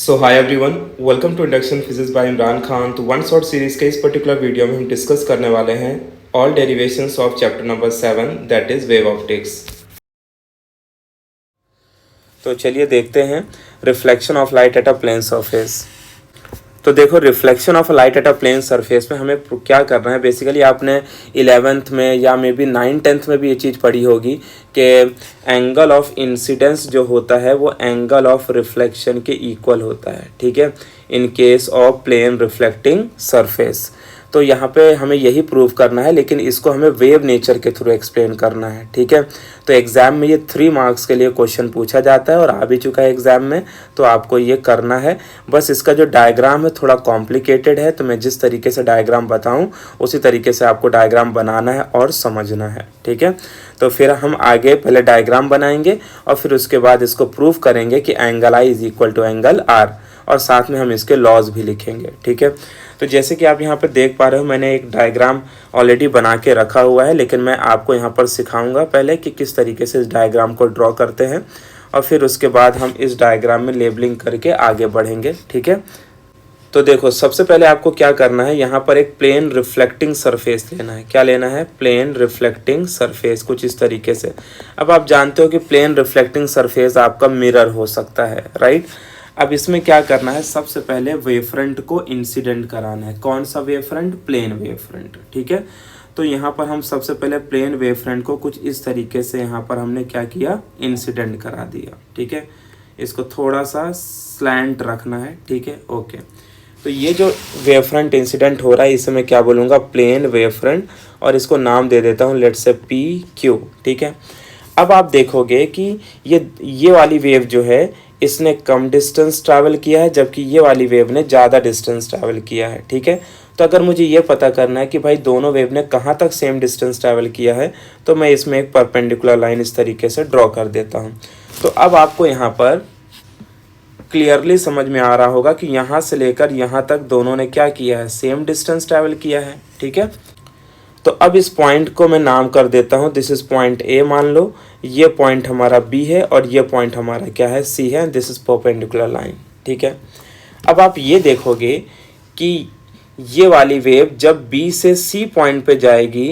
So hi everyone, welcome to induction physics by Imran Khan. तो one short series के इस particular video में हम डिस्कस करने वाले हैं all derivations of chapter number 7 that is wave optics. तो चलिए देखते हैं reflection of light at a plane surface. तो देखो, reflection of light at a plane surface में हमें क्या करना है। बेसिकली आपने 11th में या मे बी 9th में भी ये चीज़ पढ़ी होगी कि एंगल ऑफ इंसिडेंस जो होता है वो एंगल ऑफ रिफ्लेक्शन के इक्वल होता है, ठीक है, in case of plane reflecting surface. तो यहाँ पे हमें यही प्रूव करना है, लेकिन इसको हमें वेव नेचर के थ्रू एक्सप्लेन करना है, ठीक है। तो एग्ज़ाम में ये 3 मार्क्स के लिए क्वेश्चन पूछा जाता है और आ भी चुका है एग्ज़ाम में, तो आपको ये करना है। बस इसका जो डायग्राम है थोड़ा कॉम्प्लिकेटेड है, तो मैं जिस तरीके से डायग्राम बताऊँ उसी तरीके से आपको डायग्राम बनाना है और समझना है, ठीक है। तो फिर हम आगे पहले डायग्राम बनाएंगे और फिर उसके बाद इसको प्रूव करेंगे कि angle I is equal to angle R, और साथ में हम इसके लॉज भी लिखेंगे, ठीक है। तो जैसे कि आप यहाँ पर देख पा रहे हो, मैंने एक डायग्राम ऑलरेडी बना के रखा हुआ है, लेकिन मैं आपको यहाँ पर सिखाऊंगा पहले कि किस तरीके से इस डायग्राम को ड्रॉ करते हैं, और फिर उसके बाद हम इस डायग्राम में लेबलिंग करके आगे बढ़ेंगे, ठीक है। तो देखो, सबसे पहले आपको क्या करना है, यहाँ पर एक प्लेन रिफ्लेक्टिंग सरफेस लेना है। क्या लेना है? प्लेन रिफ्लेक्टिंग सरफेस, कुछ इस तरीके से। अब आप जानते हो कि प्लेन रिफ्लेक्टिंग सरफेस आपका मिरर हो सकता है, राइट। अब इसमें क्या करना है, सबसे पहले वेवफ्रंट को इंसिडेंट कराना है। कौन सा वेवफ्रंट? प्लेन वेवफ्रंट, ठीक है। तो यहाँ पर हम सबसे पहले प्लेन वेवफ्रंट को कुछ इस तरीके से यहाँ पर हमने क्या किया, इंसिडेंट करा दिया, ठीक है। इसको थोड़ा सा स्लैंट रखना है, ठीक है, ओके। तो ये जो वेवफ्रंट इंसिडेंट हो रहा है इसे मैं क्या बोलूँगा, प्लेन वेवफ्रंट, और इसको नाम दे देता हूँ लेट्स से पी क्यू, ठीक है। अब आप देखोगे कि ये वाली वेव जो है इसने कम डिस्टेंस ट्रैवल किया है, जबकि ये वाली वेव ने ज़्यादा डिस्टेंस ट्रैवल किया है, ठीक है। तो अगर मुझे ये पता करना है कि भाई दोनों वेव ने कहाँ तक सेम डिस्टेंस ट्रैवल किया है, तो मैं इसमें एक परपेंडिकुलर लाइन इस तरीके से ड्रॉ कर देता हूँ। तो अब आपको यहाँ पर क्लियरली समझ में आ रहा होगा कि यहाँ से लेकर यहाँ तक दोनों ने क्या किया है, सेम डिस्टेंस ट्रैवल किया है, ठीक है। तो अब इस पॉइंट को मैं नाम कर देता हूँ, दिस इज पॉइंट ए मान लो, ये पॉइंट हमारा बी है और ये पॉइंट हमारा क्या है, सी है, दिस इज परपेंडिकुलर लाइन, ठीक है। अब आप ये देखोगे कि ये वाली वेव जब बी से सी पॉइंट पे जाएगी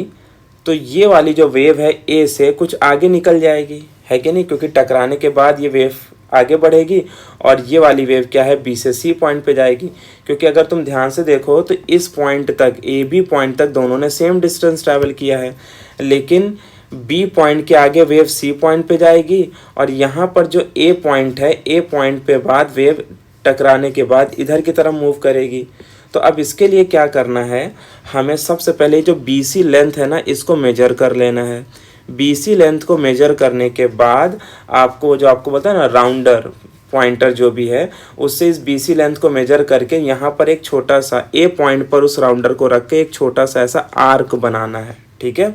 तो ये वाली जो वेव है ए से कुछ आगे निकल जाएगी, है कि नहीं, क्योंकि टकराने के बाद ये वेव आगे बढ़ेगी और ये वाली वेव क्या है, बी से सी पॉइंट पे जाएगी। क्योंकि अगर तुम ध्यान से देखो तो इस पॉइंट तक, ए बी पॉइंट तक दोनों ने सेम डिस्टेंस ट्रैवल किया है, लेकिन बी पॉइंट के आगे वेव सी पॉइंट पे जाएगी और यहाँ पर जो ए पॉइंट है, ए पॉइंट पे बाद वेव टकराने के बाद इधर की तरफ मूव करेगी। तो अब इसके लिए क्या करना है, हमें सबसे पहले जो बी सी लेंथ है ना, इसको मेजर कर लेना है। BC लेंथ को मेजर करने के बाद आपको जो आपको पता है ना, राउंडर पॉइंटर जो भी है, उससे इस BC लेंथ को मेजर करके यहाँ पर एक छोटा सा ए पॉइंट पर उस राउंडर को रख के एक छोटा सा ऐसा आर्क बनाना है, ठीक है।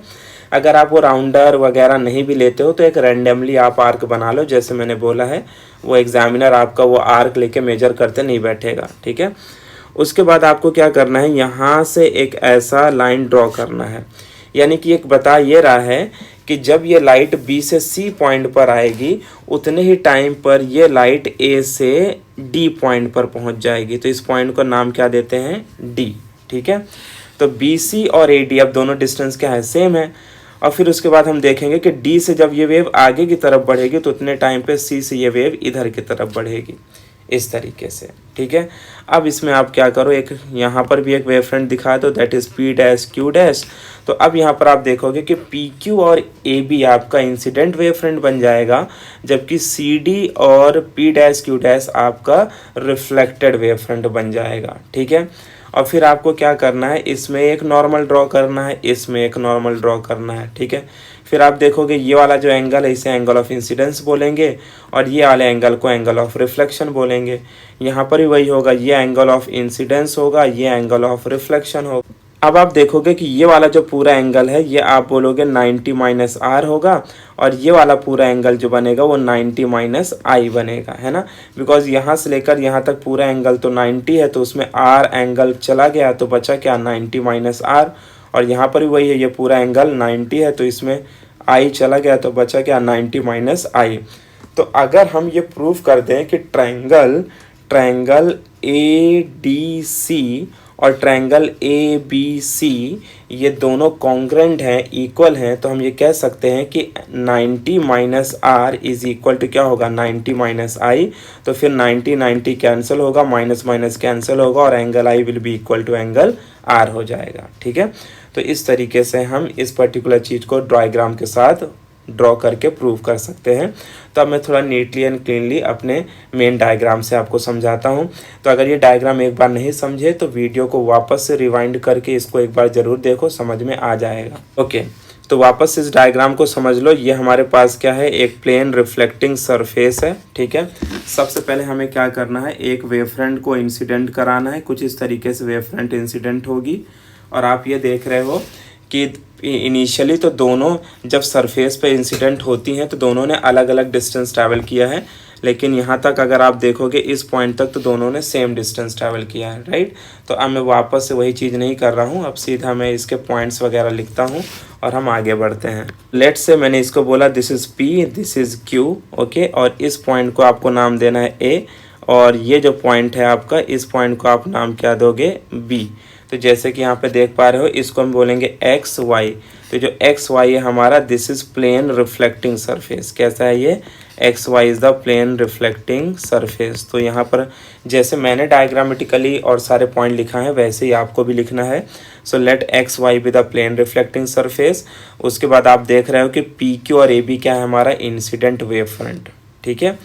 अगर आप वो राउंडर वगैरह नहीं भी लेते हो तो एक रैंडमली आप आर्क बना लो, जैसे मैंने बोला है, वो एग्जामिनर आपका वो आर्क लेके मेजर करते नहीं बैठेगा, ठीक है। उसके बाद आपको क्या करना है, यहाँ से एक ऐसा लाइन ड्रॉ करना है, यानी कि एक बता ये रहा है कि जब ये लाइट बी से सी पॉइंट पर आएगी उतने ही टाइम पर ये लाइट ए से डी पॉइंट पर पहुंच जाएगी। तो इस पॉइंट को नाम क्या देते हैं, डी, ठीक है। तो बी सी और ए डी अब दोनों डिस्टेंस क्या है, सेम है। और फिर उसके बाद हम देखेंगे कि डी से जब ये वेव आगे की तरफ बढ़ेगी तो उतने टाइम पे सी से ये वेव इधर की तरफ बढ़ेगी, इस तरीके से, ठीक है। अब इसमें आप क्या करो, एक यहाँ पर भी एक वेव फ्रंट दिखा दो, that is P dash Q dash. तो अब यहाँ पर आप देखोगे कि पी क्यू और ए बी आपका इंसिडेंट वेव फ्रंट बन जाएगा, जबकि सी डी और पी डैश क्यू डैश आपका रिफ्लेक्टेड वेव फ्रंट बन जाएगा, ठीक है। और फिर आपको क्या करना है, इसमें एक नॉर्मल ड्रॉ करना है, इसमें एक नॉर्मल ड्रॉ करना है, ठीक है। फिर आप देखोगे ये वाला जो एंगल है इसे एंगल ऑफ इंसिडेंस बोलेंगे और ये वाले एंगल को एंगल ऑफ रिफ्लेक्शन बोलेंगे। यहाँ पर भी वही होगा, ये एंगल ऑफ इंसिडेंस होगा, ये एंगल ऑफ रिफ्लेक्शन होगा। अब आप देखोगे कि ये वाला जो पूरा एंगल है ये आप बोलोगे 90 माइनस आर होगा, और ये वाला पूरा एंगल जो बनेगा वो 90 माइनस आई बनेगा, है ना। बिकॉज यहाँ से लेकर यहाँ तक पूरा एंगल तो 90 है, तो उसमें आर एंगल चला गया तो बचा क्या, 90 माइनस आर। और यहाँ पर भी वही है, ये पूरा एंगल 90 है तो इसमें आई चला गया तो बचा क्या, 90 माइनस आई। तो अगर हम ये प्रूव कर दें कि ट्रायंगल ADC और ट्रायंगल ABC ये दोनों कॉन्ग्रेंट हैं, इक्वल हैं, तो हम ये कह सकते हैं कि 90 minus R is equal to क्या होगा, 90 माइनस आई। तो फिर 90 कैंसिल होगा, माइनस माइनस कैंसिल होगा और angle I will be equal to angle R हो जाएगा। ठीक है, तो इस तरीके से हम इस पर्टिकुलर चीज़ को डायग्राम के साथ ड्रॉ करके प्रूव कर सकते हैं। तो अब मैं थोड़ा नीटली एंड क्लीनली अपने मेन डायग्राम से आपको समझाता हूं। तो अगर ये डायग्राम एक बार नहीं समझे तो वीडियो को वापस से रिवाइंड करके इसको एक बार ज़रूर देखो, समझ में आ जाएगा। ओके, तो वापस इस डायग्राम को समझ लो। ये हमारे पास क्या है, एक प्लेन रिफ्लेक्टिंग सरफेस है। ठीक है, सबसे पहले हमें क्या करना है, एक वेवफ्रंट को इंसिडेंट कराना है। कुछ इस तरीके से वेवफ्रंट इंसिडेंट होगी और आप ये देख रहे हो कि इनिशियली तो दोनों जब सरफेस पे इंसिडेंट होती हैं तो दोनों ने अलग अलग डिस्टेंस ट्रैवल किया है, लेकिन यहाँ तक अगर आप देखोगे इस पॉइंट तक तो दोनों ने सेम डिस्टेंस ट्रैवल किया है, राइट। तो अब मैं वापस से वही चीज़ नहीं कर रहा हूँ, अब सीधा मैं इसके पॉइंट्स वगैरह लिखता हूँ और हम आगे बढ़ते हैं। लेट्स से मैंने इसको बोला this is P, this is Q, okay, और इस पॉइंट को आपको नाम देना है A, और ये जो पॉइंट है आपका, इस पॉइंट को आप नाम क्या दोगे, B। तो जैसे कि यहाँ पे देख पा रहे हो, इसको हम बोलेंगे एक्स वाई। तो जो एक्स वाई है हमारा, this is plane reflecting surface. कैसा है ये, X Y is the plane reflecting surface. तो यहाँ पर जैसे मैंने डायग्रामेटिकली और सारे पॉइंट लिखा है वैसे ही आपको भी लिखना है। So let X Y be the plane reflecting surface. उसके बाद आप देख रहे हो कि पी क्यू और ए बी क्या है हमारा, इंसिडेंट वेव फ्रंट। ठीक है,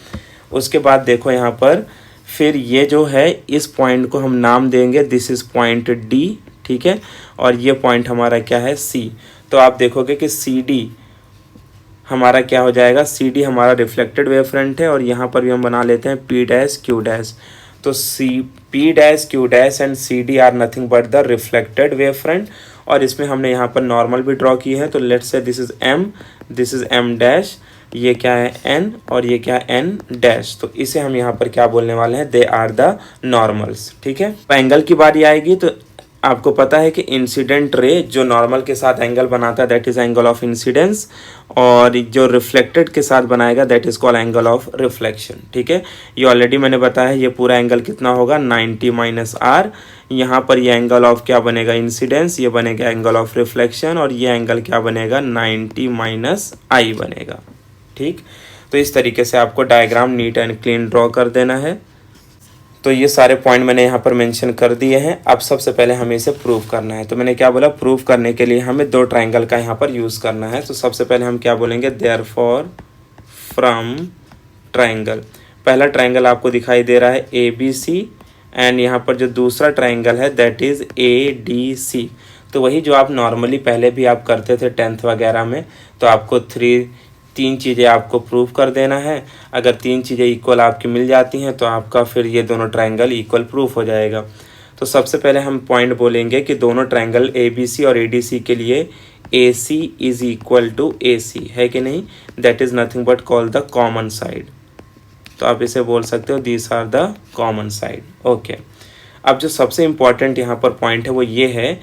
उसके बाद देखो यहाँ पर फिर ये जो है इस पॉइंट को हम नाम देंगे दिस इज पॉइंट डी। ठीक है, और ये पॉइंट हमारा क्या है, सी। तो आप देखोगे कि सी डी हमारा क्या हो जाएगा, सी डी हमारा रिफ्लेक्टेड वेव फ्रंट है और यहाँ पर भी हम बना लेते हैं पी डैश क्यू डैश। तो C P dash Q dash and C D R nothing but the reflected wave front. और इसमें हमने यहाँ पर नॉर्मल भी ड्रॉ की है। तो let's say this is M, this is M dash, ये क्या है एन और ये क्या है एन डैश। तो इसे हम यहाँ पर क्या बोलने वाले हैं, दे आर द नॉर्मल्स। ठीक है, तो एंगल की बारी आएगी तो आपको पता है कि इंसिडेंट रे जो नॉर्मल के साथ एंगल बनाता है that is angle of incidence, और जो रिफ्लेक्टेड के साथ बनाएगा that is called angle of reflection. ठीक है, ये ऑलरेडी मैंने बताया ये पूरा एंगल कितना होगा, 90 माइनस आर। यहाँ पर ये एंगल ऑफ क्या बनेगा, इंसिडेंस, ये बनेगा एंगल ऑफ रिफ्लेक्शन, और ये एंगल क्या बनेगा, 90 माइनस आई बनेगा। ठीक, तो इस तरीके से आपको diagram neat and clean draw कर देना है। तो ये सारे पॉइंट मैंने यहाँ पर मेंशन कर दिए हैं। अब सबसे पहले हमें इसे प्रूव करना है। तो मैंने क्या बोला, प्रूव करने के लिए हमें दो ट्रायंगल का यहाँ पर यूज़ करना है। तो सबसे पहले हम क्या बोलेंगे, देयरफॉर फ्रॉम ट्रायंगल, पहला ट्रायंगल आपको दिखाई दे रहा है ABC, एंड यहाँ पर जो दूसरा ट्रायंगल है दैट इज़ ADC। तो वही जो आप नॉर्मली पहले भी आप करते थे 10th वगैरह में, तो आपको तीन चीज़ें आपको प्रूव कर देना है। अगर तीन चीज़ें इक्वल आपकी मिल जाती हैं तो आपका फिर ये दोनों ट्रायंगल इक्वल प्रूफ हो जाएगा। तो सबसे पहले हम पॉइंट बोलेंगे कि दोनों ट्रायंगल ABC और ADC के लिए AC is equal to AC है कि नहीं, that is nothing but call the common side. तो आप इसे बोल सकते हो this are the common side. Okay, अब जो सबसे इम्पॉर्टेंट यहाँ पर पॉइंट है वो ये है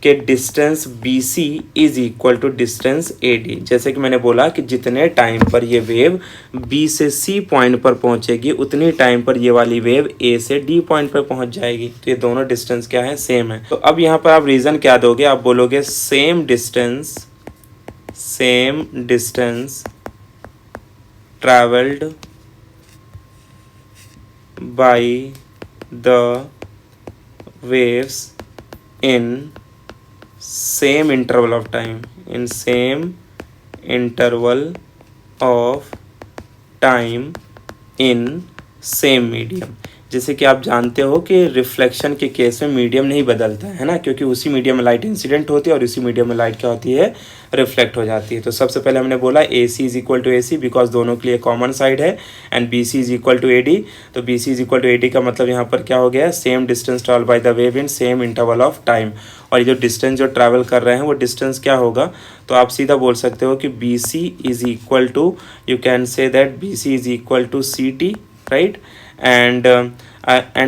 कि distance BC is equal to distance AD। जैसे कि मैंने बोला कि जितने टाइम पर ये वेव B से C पॉइंट पर पहुंचेगी उतनी टाइम पर ये वाली वेव A से D पॉइंट पर पहुंच जाएगी। तो ये दोनों डिस्टेंस क्या है, सेम है। तो अब यहाँ पर आप रीज़न क्या दोगे, आप बोलोगे same distance travelled by the waves in same interval of time, in same interval of time in same medium। जैसे कि आप जानते हो कि रिफ्लेक्शन के केस में मीडियम नहीं बदलता है ना, क्योंकि उसी मीडियम में लाइट इंसिडेंट होती है और उसी मीडियम में लाइट क्या होती है, रिफ्लेक्ट हो जाती है। तो सबसे पहले हमने बोला AC is equal to AC because दोनों के लिए कॉमन साइड है, and BC is equal to AD। तो BC is equal to AD का मतलब यहाँ पर क्या हो गया, same distance travel by the wave in same interval of time. और ये जो डिस्टेंस जो ट्रैवल कर रहे हैं वो डिस्टेंस क्या होगा, तो आप सीधा बोल सकते हो कि BC is equal to, you can say that BC is equal to CT, right, and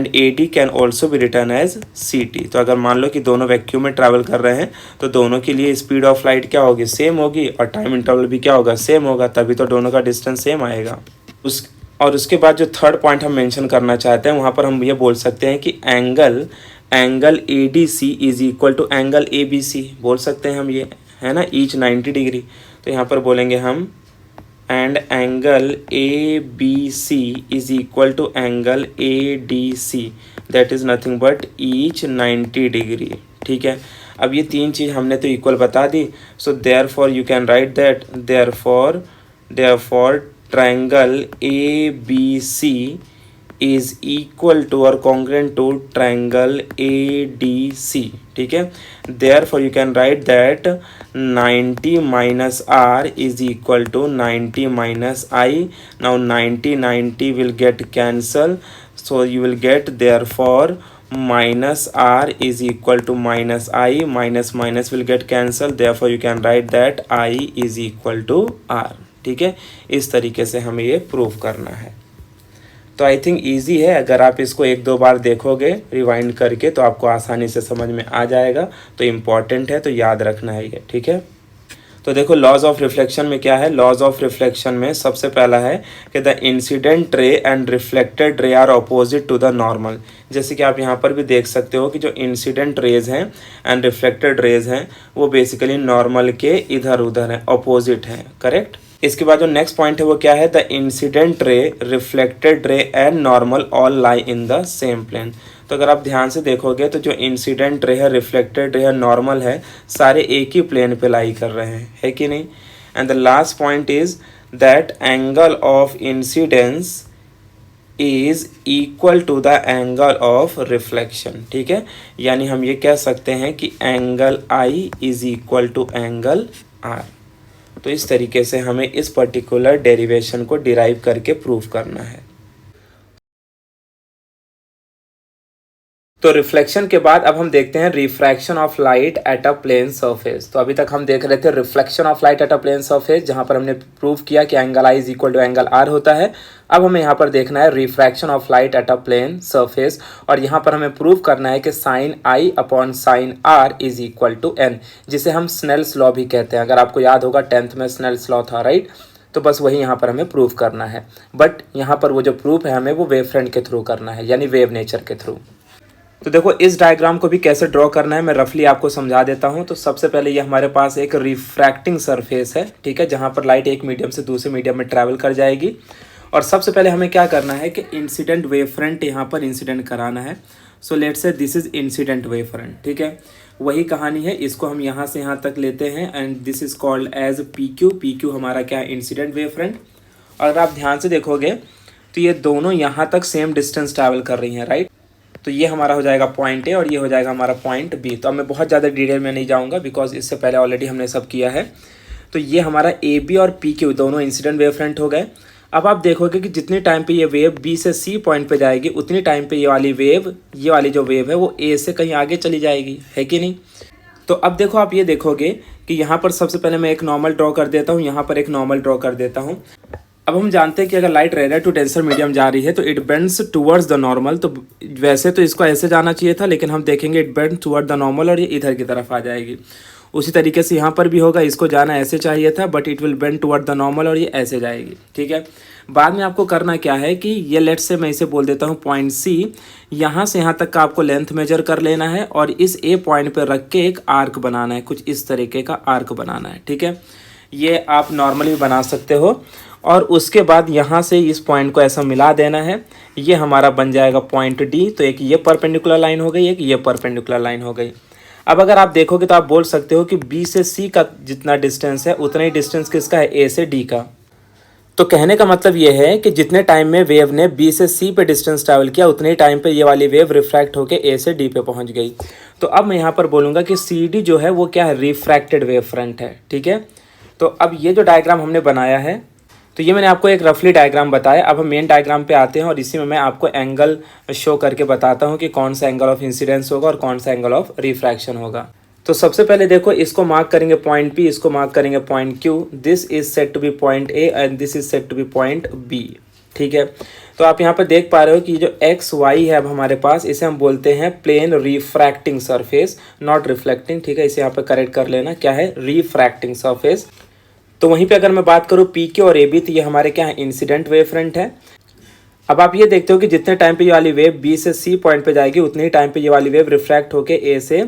AD can also भी रिटर्न एज CT। तो अगर मान लो कि दोनों वैक्यूम में ट्रैवल कर रहे हैं तो दोनों के लिए स्पीड ऑफ लाइट क्या होगी, सेम होगी, और टाइम इंटरवल भी क्या होगा, सेम होगा, तभी तो दोनों का डिस्टेंस सेम आएगा। और उसके बाद जो थर्ड पॉइंट हम मेंशन करना चाहते हैं वहाँ पर हम ये बोल सकते हैं कि angle A D C is equal to angle A B C बोल सकते हैं हम, ये है ना, ईच 90 डिग्री। तो यहाँ पर बोलेंगे हम and angle A B C is equal to angle A D C, that is nothing but each 90 degree. ठीक है, अब ये तीन चीज़ हमने तो इक्वल बता दी, so therefore you can write that therefore triangle A B C is equal to और congruent to triangle A D C. ठीक है, therefore you can write that 90 minus R is equal to 90 minus I. Now 90 will get cancel, so you will get therefore minus r is equal to minus I, minus will get cancelled, therefore you can write that I is equal to r। ठीक है, इस तरीके से हमें ये prove करना है। तो आई थिंक ईजी है, अगर आप इसको एक दो बार देखोगे रिवाइंड करके तो आपको आसानी से समझ में आ जाएगा। तो इम्पॉर्टेंट है, तो याद रखना है ये। ठीक है, तो देखो लॉज ऑफ रिफ्लेक्शन में क्या है। लॉज ऑफ रिफ्लेक्शन में सबसे पहला है कि the incident ray and reflected ray are opposite to the normal. जैसे कि आप यहाँ पर भी देख सकते हो कि जो इंसिडेंट रेज हैं एंड रिफ्लेक्टेड रेज हैं वो बेसिकली नॉर्मल के इधर उधर हैं, अपोजिट हैं। करेक्ट। इसके बाद जो नेक्स्ट पॉइंट है वो क्या है, the incident ray, reflected ray and normal all lie in the same plane. तो अगर आप ध्यान से देखोगे तो जो इंसिडेंट रे है, रिफ्लेक्टेड रे है, नॉर्मल है, सारे एक ही प्लेन पे लाई कर रहे हैं, है कि नहीं। And the last point is that angle of incidence is equal to the angle of reflection. ठीक है, यानी हम ये कह सकते हैं कि angle I is equal to angle R. तो इस तरीके से हमें इस पर्टिकुलर डेरिवेशन को डिराइव करके प्रूव करना है। तो रिफ्लेक्शन के बाद अब हम देखते हैं refraction of light at a plane surface. तो अभी तक हम देख रहे थे reflection of light at a plane surface, जहां पर हमने प्रूव किया कि angle I is equal to angle R होता है। अब हमें यहाँ पर देखना है refraction of light at a plane surface, और यहाँ पर हमें प्रूव करना है कि sine I upon sine are is equal to N, जिसे हम स्नेल्स लॉ भी कहते हैं। अगर आपको याद होगा 10th में स्नेल्स लॉ था, राइट। तो बस वही यहाँ पर हमें प्रूव करना है, बट यहाँ पर वो जो प्रूफ है हमें वो वेव फ्रंट के थ्रू करना है, यानी वेव नेचर के थ्रू। तो देखो इस डायग्राम को भी कैसे ड्रॉ करना है मैं रफली आपको समझा देता हूँ। तो सबसे पहले ये हमारे पास एक रिफ्रैक्टिंग सरफेस है, ठीक है, जहाँ पर लाइट एक मीडियम से दूसरे मीडियम में ट्रैवल कर जाएगी। और सबसे पहले हमें क्या करना है कि इंसिडेंट वेव फ्रंट यहाँ पर इंसिडेंट कराना है। So let's say this is incident wave front, ठीक है। वही कहानी है, इसको हम यहाँ से यहाँ तक लेते हैं and this is called as P Q हमारा क्या है, इंसिडेंट वेव फ्रंट। और अगर आप ध्यान से देखोगे तो ये दोनों यहाँ तक सेम डिस्टेंस ट्रैवल कर रही हैं, राइट। तो ये हमारा हो जाएगा पॉइंट ए और ये हो जाएगा हमारा पॉइंट बी। तो अब मैं बहुत ज़्यादा डिटेल में नहीं जाऊँगा बिकॉज इससे पहले ऑलरेडी हमने सब किया है। तो ये हमारा ए बी और पी क्यू दोनों इंसिडेंट वेव फ्रंट हो गए। अब आप देखोगे कि जितने टाइम पे ये वेव बी से सी पॉइंट पे जाएगी उतनी टाइम पे ये वाली जो वेव है वो ए से कहीं आगे चली जाएगी, है कि नहीं। तो अब देखो आप ये देखोगे कि यहाँ पर सबसे पहले मैं एक नॉर्मल ड्रॉ कर देता हूँ, यहाँ पर एक नॉर्मल ड्रॉ कर देता हूँ। अब हम जानते हैं कि अगर light radial to denser medium जा रही है तो it bends towards the normal. तो वैसे तो इसको ऐसे जाना चाहिए था, लेकिन हम देखेंगे it bends toward the normal और ये इधर की तरफ आ जाएगी। उसी तरीके से यहाँ पर भी होगा, इसको जाना ऐसे चाहिए था but it will bend toward the normal और ये ऐसे जाएगी, ठीक है। बाद में आपको करना क्या है कि ये लेट्स से मैं इसे बोल देता हूँ पॉइंट सी, यहाँ से यहाँ तक का आपको लेंथ मेजर कर लेना है और इस ए पॉइंट पर रख के एक आर्क बनाना है, कुछ इस तरीके का आर्क बनाना है, ठीक है। ये आप नॉर्मली भी बना सकते हो। और उसके बाद यहाँ से इस पॉइंट को ऐसा मिला देना है, ये हमारा बन जाएगा पॉइंट डी। तो एक ये परपेंडिकुलर लाइन हो गई, एक ये परपेंडिकुलर लाइन हो गई। अब अगर आप देखोगे तो आप बोल सकते हो कि बी से सी का जितना डिस्टेंस है उतना ही डिस्टेंस किसका है, ए से डी का। तो कहने का मतलब ये है कि जितने टाइम में वेव ने बी से सी पे डिस्टेंस ट्रैवल किया उतने टाइम पे ये वाली वेव रिफ्रैक्ट होकर ए से डी पे पहुंच गई। तो अब मैं यहाँ पर बोलूँगा कि सी डी जो है वो क्या है, रिफ्रैक्टेड वेव फ्रंट है, ठीक है। तो अब ये जो डायग्राम हमने बनाया है, तो ये मैंने आपको एक रफली डायग्राम बताया। अब हम मेन डायग्राम पे आते हैं और इसी में मैं आपको एंगल शो करके बताता हूँ कि कौन सा एंगल ऑफ इंसिडेंस होगा और कौन सा एंगल ऑफ रिफ्रैक्शन होगा। तो सबसे पहले देखो, इसको मार्क करेंगे पॉइंट पी, इसको मार्क करेंगे point Q. This is set to be point A and this is set to be point B, ठीक है। तो आप यहाँ पर देख पा रहे हो कि जो एक्स वाई है अब हमारे पास, इसे हम बोलते हैं plane refracting surface, not reflecting, ठीक है। इसे यहाँ पर करेक्ट कर लेना, क्या है, रिफ्रैक्टिंग सरफेस। तो वहीं पे अगर मैं बात करूँ पी क्यू और ए बी, तो ये हमारे क्या है, इंसिडेंट वेव फ्रंट है। अब आप ये देखते हो कि जितने टाइम पे ये वाली वेव बी से सी पॉइंट पे जाएगी उतने ही टाइम पे ये वाली वेव रिफ्रैक्ट होके ए से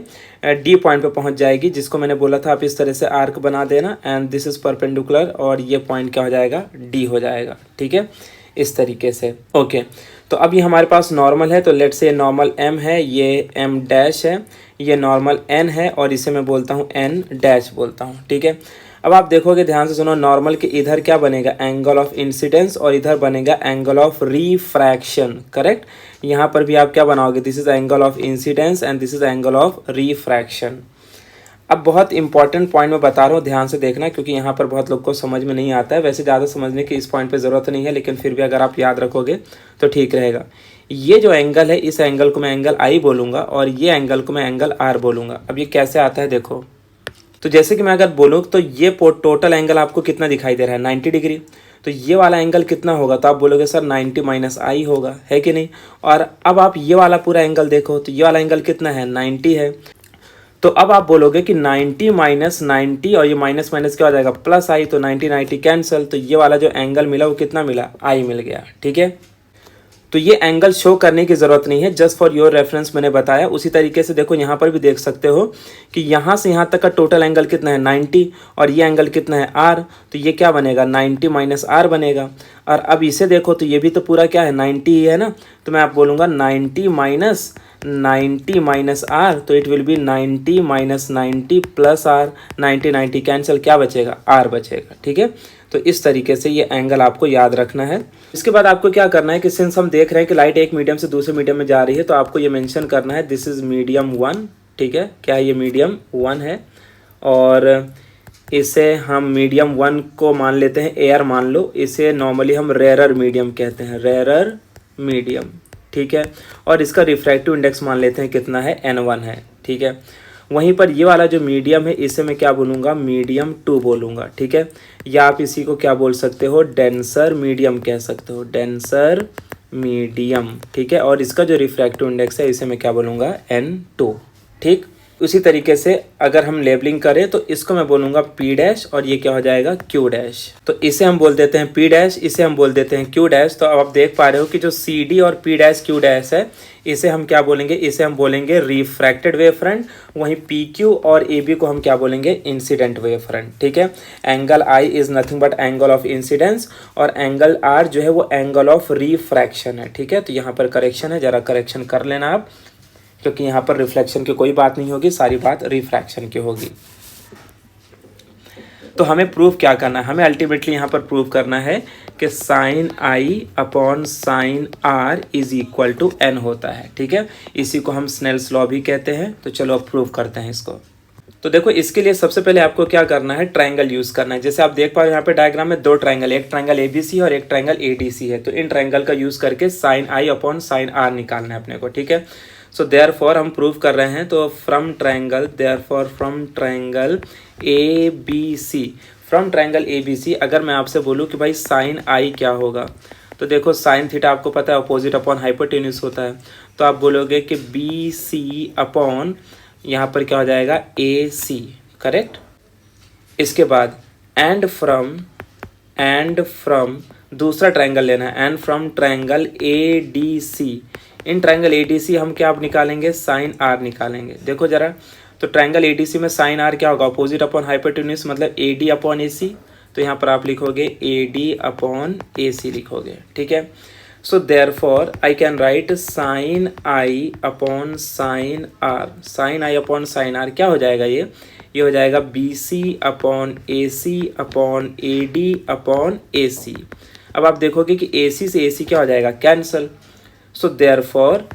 डी पॉइंट पे पहुंच जाएगी, जिसको मैंने बोला था आप इस तरह से आर्क बना देना एंड दिस इज परपेंडिकुलर और ये पॉइंट क्या हो जाएगा, डी हो जाएगा। ठीक है, इस तरीके से। ओके, तो अब ये हमारे पास नॉर्मल है, तो लेट से नॉर्मल एम है, ये एम डैश है, ये नॉर्मल एन है और इसे मैं बोलता हूँ एन डैश बोलता हूँ। ठीक है, अब आप देखोगे ध्यान से सुनो, नॉर्मल के इधर क्या बनेगा, एंगल ऑफ इंसिडेंस और इधर बनेगा एंगल ऑफ रिफ्रैक्शन। करेक्ट, यहाँ पर भी आप क्या बनाओगे, this is angle of incidence and this is angle of refraction. अब बहुत इंपॉर्टेंट पॉइंट मैं बता रहा हूँ, ध्यान से देखना, क्योंकि यहाँ पर बहुत लोग को समझ में नहीं आता है। वैसे ज़्यादा समझने की इस पॉइंट पे ज़रूरत नहीं है, लेकिन फिर भी अगर आप याद रखोगे तो ठीक रहेगा। ये जो एंगल है, इस एंगल को मैं एंगल आई बोलूँगा और ये एंगल को मैं एंगल आर बोलूँगा। अब ये कैसे आता है देखो, तो जैसे कि मैं अगर बोलूँ तो ये टोटल एंगल आपको कितना दिखाई दे रहा है, 90 डिग्री। तो ये वाला एंगल कितना होगा, तो आप बोलोगे सर 90 माइनस आई होगा, है कि नहीं। और अब आप ये वाला पूरा एंगल देखो, तो ये वाला एंगल कितना है, 90 है। तो अब आप बोलोगे कि 90 माइनस 90 और ये माइनस माइनस क्या हो जाएगा, प्लस आई, तो 90 90 कैंसिल, तो ये वाला जो एंगल मिला वो कितना मिला, आई मिल गया। ठीक है, तो ये एंगल शो करने की ज़रूरत नहीं है, जस्ट फॉर योर रेफरेंस मैंने बताया। उसी तरीके से देखो यहाँ पर भी देख सकते हो कि यहाँ से यहाँ तक का टोटल एंगल कितना है, 90, और ये एंगल कितना है, आर। तो ये क्या बनेगा, 90 माइनस आर बनेगा। और अब इसे देखो तो ये भी तो पूरा क्या है, 90 ही है ना। तो मैं आप बोलूँगा 90 माइनस आर, तो it will be 90 minus 90 plus R, 90 90 cancel, क्या बचेगा, आर बचेगा। ठीक है, तो इस तरीके से ये एंगल आपको याद रखना है। इसके बाद आपको क्या करना है कि सिंस हम देख रहे हैं कि लाइट एक मीडियम से दूसरे मीडियम में जा रही है, तो आपको ये मेंशन करना है दिस इज़ मीडियम 1। ठीक है, क्या ये मीडियम 1 है, और इसे हम मीडियम 1 को मान लेते हैं एयर मान लो, इसे नॉर्मली हम रेयरर मीडियम कहते हैं, रेयरर मीडियम। ठीक है, और इसका रिफ्रैक्टिव इंडेक्स मान लेते हैं कितना है, N1 है। ठीक है, वहीं पर ये वाला जो मीडियम है इसे मैं क्या बोलूँगा, मीडियम 2 बोलूँगा। ठीक है, या आप इसी को क्या बोल सकते हो, डेंसर मीडियम कह सकते हो, डेंसर मीडियम। ठीक है, और इसका जो रिफ्रैक्टिव इंडेक्स है इसे मैं क्या बोलूँगा, N2। ठीक, उसी तरीके से अगर हम लेबलिंग करें तो इसको मैं बोलूँगा P डैश और ये क्या हो जाएगा, Q डैश। तो इसे हम बोल देते हैं P डैश, इसे हम बोल देते हैं Q डैश। तो अब आप देख पा रहे हो कि जो CD और P डैश Q डैश है इसे हम क्या बोलेंगे, इसे हम बोलेंगे रिफ्रैक्टेड वेव फ्रंट। वहीं PQ और AB को हम क्या बोलेंगे, इंसिडेंट वेव फ्रंट। ठीक है, angle I is nothing but angle of incidence और एंगल R जो है वो एंगल ऑफ रिफ्रैक्शन है। ठीक है, तो यहाँ पर करेक्शन है, ज़रा करेक्शन कर लेना आप, क्योंकि यहाँ पर रिफ्लेक्शन की कोई बात नहीं होगी, सारी बात रिफ्रैक्शन की होगी। तो हमें प्रूव क्या करना है, हमें अल्टीमेटली यहाँ पर प्रूव करना है कि sine I upon sine are is equal to N होता है। ठीक है, इसी को हम स्नेल्स लॉ भी कहते हैं। तो चलो अब प्रूव करते हैं इसको। तो देखो इसके लिए सबसे पहले आपको क्या करना है, ट्रायंगल यूज़ करना है। जैसे आप देख पा रहे हो यहाँ पे डायग्राम में दो ट्रायंगल, एक ट्रायंगल ABC और एक ट्रायंगल ADC है। तो इन ट्रायंगल का यूज़ करके साइन आई अपॉन साइन आर निकालना है अपने को। ठीक है, सो देयरफॉर हम प्रूव कर रहे हैं, तो from triangle ABC, from triangle ABC अगर मैं आपसे बोलूँ कि भाई साइन आई क्या होगा, तो देखो साइन थीटा आपको पता है अपोजिट अपॉन हाइपोटेन्यूज होता है। तो आप बोलोगे कि BC अपॉन यहाँ पर क्या हो जाएगा, AC। करेक्ट, इसके बाद एंड फ्रॉम दूसरा ट्रायंगल लेना है, and from triangle ADC, in triangle ADC हम क्या आप निकालेंगे, साइन आर निकालेंगे। देखो जरा, तो ट्रायंगल ADC में साइन आर क्या होगा, अपोजिट अपॉन हाइपोटेन्यूज, मतलब AD अपॉन AC। तो यहाँ पर आप लिखोगे AD अपॉन AC लिखोगे। ठीक है, so therefore I can write sine I upon sine r, sine I upon sine r क्या हो जाएगा, ये हो जाएगा BC upon AC upon AD upon AC। अब आप देखोगे कि AC से AC क्या हो जाएगा, कैंसल। सो देयरफॉर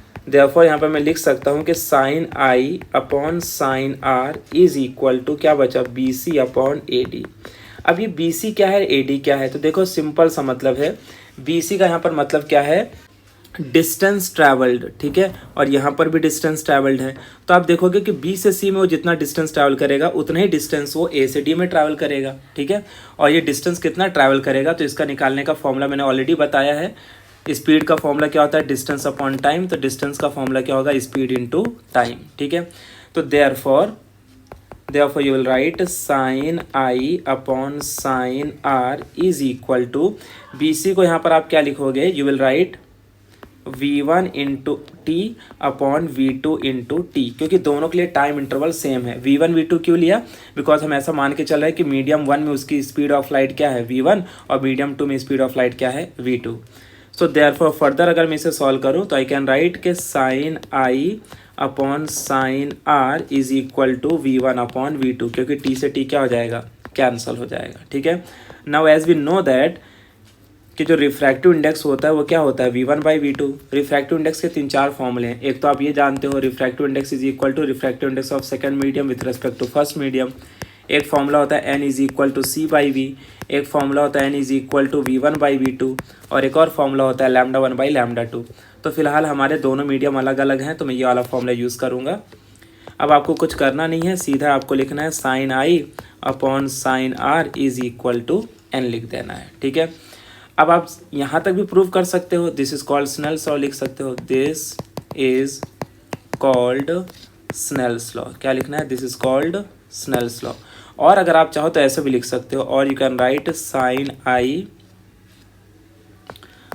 यहाँ पर मैं लिख सकता हूँ कि sine I upon sine are is equal to क्या बचा, BC अपॉन AD। अब ये BC क्या है, AD क्या है, तो देखो सिंपल सा मतलब है, BC का यहाँ पर मतलब क्या है, डिस्टेंस ट्रैवल्ड। ठीक है, और यहाँ पर भी डिस्टेंस ट्रैवल्ड है। तो आप देखोगे कि B से C में वो जितना डिस्टेंस ट्रैवल करेगा उतना ही डिस्टेंस वो A से D में ट्रैवल करेगा। ठीक है, और ये डिस्टेंस कितना ट्रैवल करेगा, तो इसका निकालने का फॉर्मूला मैंने ऑलरेडी बताया है। स्पीड का फॉर्मूला क्या होता है, डिस्टेंस अपॉन टाइम। तो डिस्टेंस का फॉर्मूला क्या होगा, स्पीड इनटू टाइम। ठीक है, तो therefore you will write sine I upon sine are is equal to BC को यहाँ पर आप क्या लिखोगे, you will write V1 into t upon V2 into t, क्योंकि दोनों के लिए टाइम इंटरवल सेम है। V1 V2 क्यों लिया? बिकॉज हम ऐसा मान के चल रहे हैं कि मीडियम 1 में उसकी स्पीड ऑफ लाइट क्या है V1 और मीडियम 2 में स्पीड ऑफ लाइट क्या है V2। सो देयरफॉर फर्दर अगर मैं इसे सॉल्व करूँ तो आई कैन राइट के sine I upon sine are is equal to V1 upon V2, क्योंकि टी से टी क्या हो जाएगा? कैंसल हो जाएगा। ठीक है। Now as we know that कि जो रिफ्रैक्टिव इंडेक्स होता है वो क्या होता है? V1 by V2। Refractive index के 3-4 फॉर्मूले हैं। एक तो आप ये जानते हो, refractive index is equal to refractive index of second medium with respect to first medium. एक फॉर्मूला होता है n is equal to C by V। एक फॉर्मूला होता है n is equal to V1 by V2 और एक और formula होता है λ1 बाई λ2। तो फिलहाल हमारे दोनों मीडियम अलग अलग हैं, तो मैं ये वाला फॉर्मूला यूज़ करूँगा। अब आपको कुछ करना नहीं है, सीधा आपको लिखना है sine I upon sine are is equal to n लिख देना है। ठीक है। अब आप यहाँ तक भी प्रूव कर सकते हो, this is called Snell's law लिख सकते हो, this is called Snell's law. क्या लिखना है? This is called Snell's law. और अगर आप चाहो तो ऐसे भी लिख सकते हो, और you can write sine I